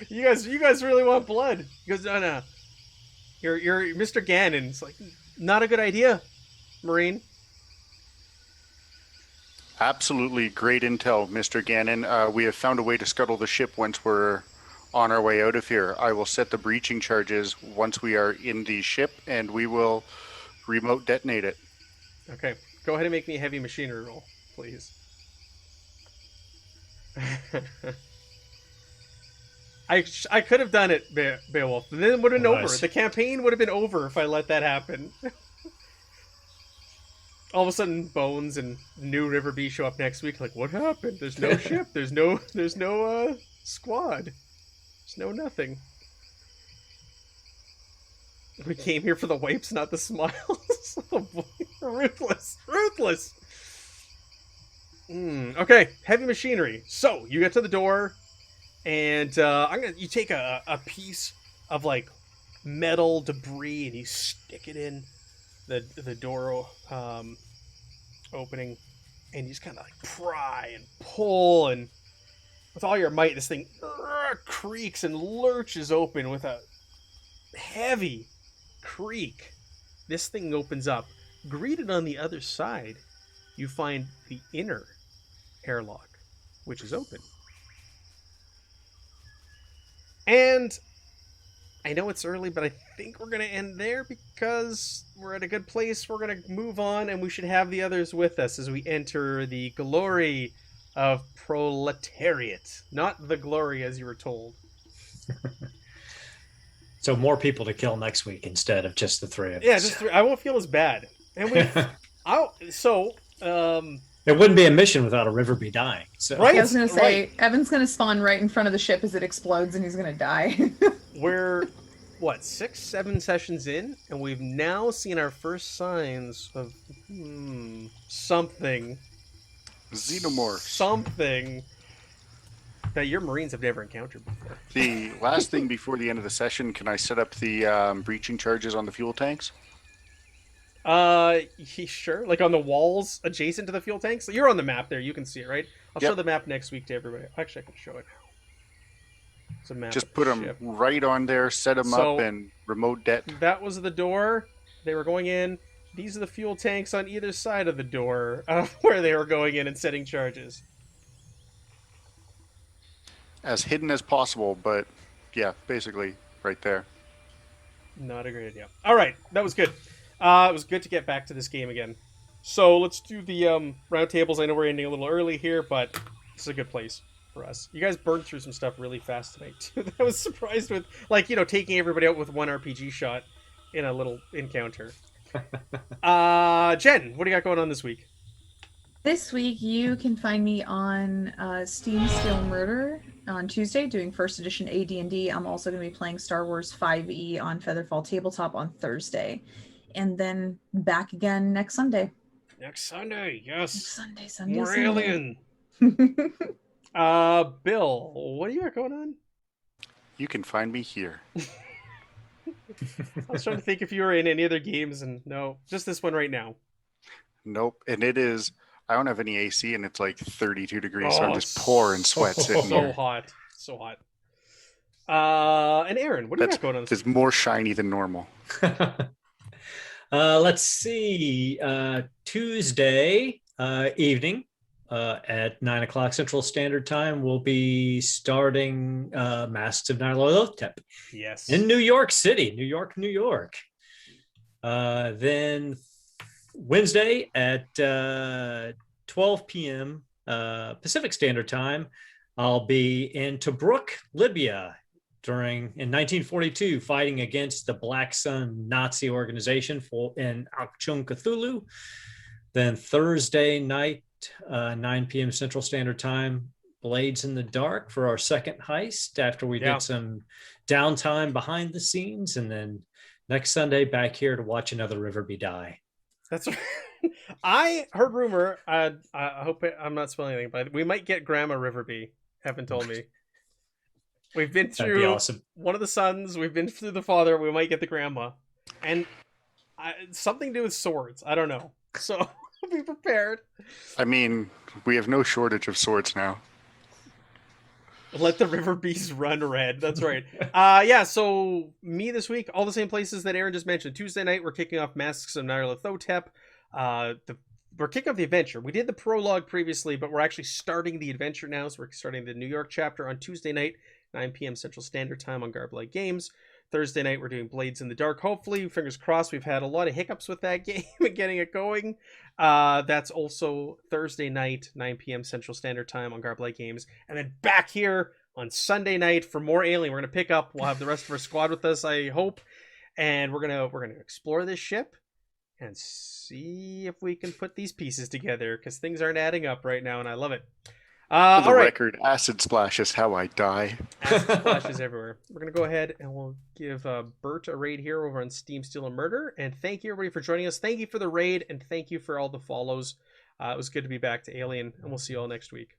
you guys really want blood?" He goes, "No. You're Mr. Gannon." It's like, not a good idea, Marine. Absolutely great intel, Mr. Gannon. We have found a way to scuttle the ship once we're on our way out of here. I will set the breaching charges once we are in the ship, and we will remote detonate it. Okay, go ahead and make me a heavy machinery roll, please. I could have done it, Beowulf. Then it would have been over. The campaign would have been over if I let that happen. All of a sudden, Bones and New River B show up next week. Like, what happened? There's no ship. There's no squad. There's no nothing. We came here for the wipes, not the smiles. Oh boy, ruthless. Okay, heavy machinery. So you get to the door, and you take a piece of like metal debris and you stick it in the door opening, and you just kind of like pry and pull, and with all your might, this thing creaks and lurches open with a heavy creak. This thing opens up. Greeted on the other side, you find the inner airlock, which is open. And I know it's early, but I think we're going to end there because we're at a good place. We're going to move on, and we should have the others with us as we enter the glory of proletariat. Not the glory as you were told. So more people to kill next week instead of just the three of us. Yeah, just three. I won't feel as bad. And it wouldn't be a mission without a river be dying. So. Right? I was going to say, Evan's going to spawn right in front of the ship as it explodes, and he's going to die. We're, 6-7 sessions in, and we've now seen our first signs of something. Xenomorph. Something that your Marines have never encountered before. The last thing before the end of the session, can I set up the breaching charges on the fuel tanks? Sure. Like on the walls adjacent to the fuel tanks? You're on the map there. You can see it, right? I'll show the map next week to everybody. Actually, I can show it now. It's a map. Just put them right on there, set them up, and remote det. That was the door. They were going in. These are the fuel tanks on either side of the door where they were going in and setting charges. As hidden as possible, but yeah, basically right there. Not a great idea. All right, that was good. It was good to get back to this game again. So let's do the round tables. I know we're ending a little early here, but this is a good place for us. You guys burned through some stuff really fast tonight, too. I was surprised with, taking everybody out with one RPG shot in a little encounter. Jen, what do you got going on this week? This week, you can find me on Steam Steel Murder on Tuesday, doing first edition AD&D. I'm also going to be playing Star Wars 5e on Featherfall Tabletop on Thursday. And then back again next Sunday. Next Sunday, yes. Next Sunday. More Alien. Bill, what do you got going on? You can find me here. I was trying to think if you were in any other games, and no, just this one right now. Nope, and it is... I don't have any AC, and it's like 32 degrees, so I'm just pouring sweat sitting here. So hot. And Aaron, what do you got going on? It's more shiny than normal. Let's see. Tuesday evening, at 9 o'clock Central Standard Time, we'll be starting Masks of Nyarlathotep Yes. in New York City, New York, New York. Then Wednesday at 12 p.m. Pacific Standard Time, I'll be in Tobruk, Libya, in 1942, fighting against the Black Sun Nazi organization in Akchung Cthulhu. Then Thursday night, 9 p.m. Central Standard Time, Blades in the Dark for our second heist after we did some downtime behind the scenes. And then next Sunday, back here to watch another Riverby die. That's right. I heard rumor. I hope I'm not spelling anything, but we might get Grandma Riverby. Haven't told me. We've been through awesome. One of the sons. We've been through the father. We might get the grandma, and something to do with swords. I don't know. So be prepared. I mean, we have no shortage of swords now. Let the river bees run red. That's right. So me this week, all the same places that Aaron just mentioned. Tuesday night, we're kicking off Masks of Nyarlathotep. We're kicking off the adventure. We did the prologue previously, but we're actually starting the adventure now. So we're starting the New York chapter on Tuesday night, 9 p.m. Central Standard Time on Garblight Games. Thursday night, we're doing Blades in the Dark. Hopefully, fingers crossed, we've had a lot of hiccups with that game and getting it going. That's also Thursday night, 9 p.m. Central Standard Time on Garblight Games. And then back here on Sunday night for more Alien. We're going to pick up. We'll have the rest of our squad with us, I hope. And we're gonna explore this ship and see if we can put these pieces together, because things aren't adding up right now, and I love it. For the all right. record, acid splash is how I die. Acid splashes everywhere. We're going to go ahead and we'll give Bert a raid here over on Steam Steal and Murder. And thank you, everybody, for joining us. Thank you for the raid, and thank you for all the follows. It was good to be back to Alien, and we'll see you all next week.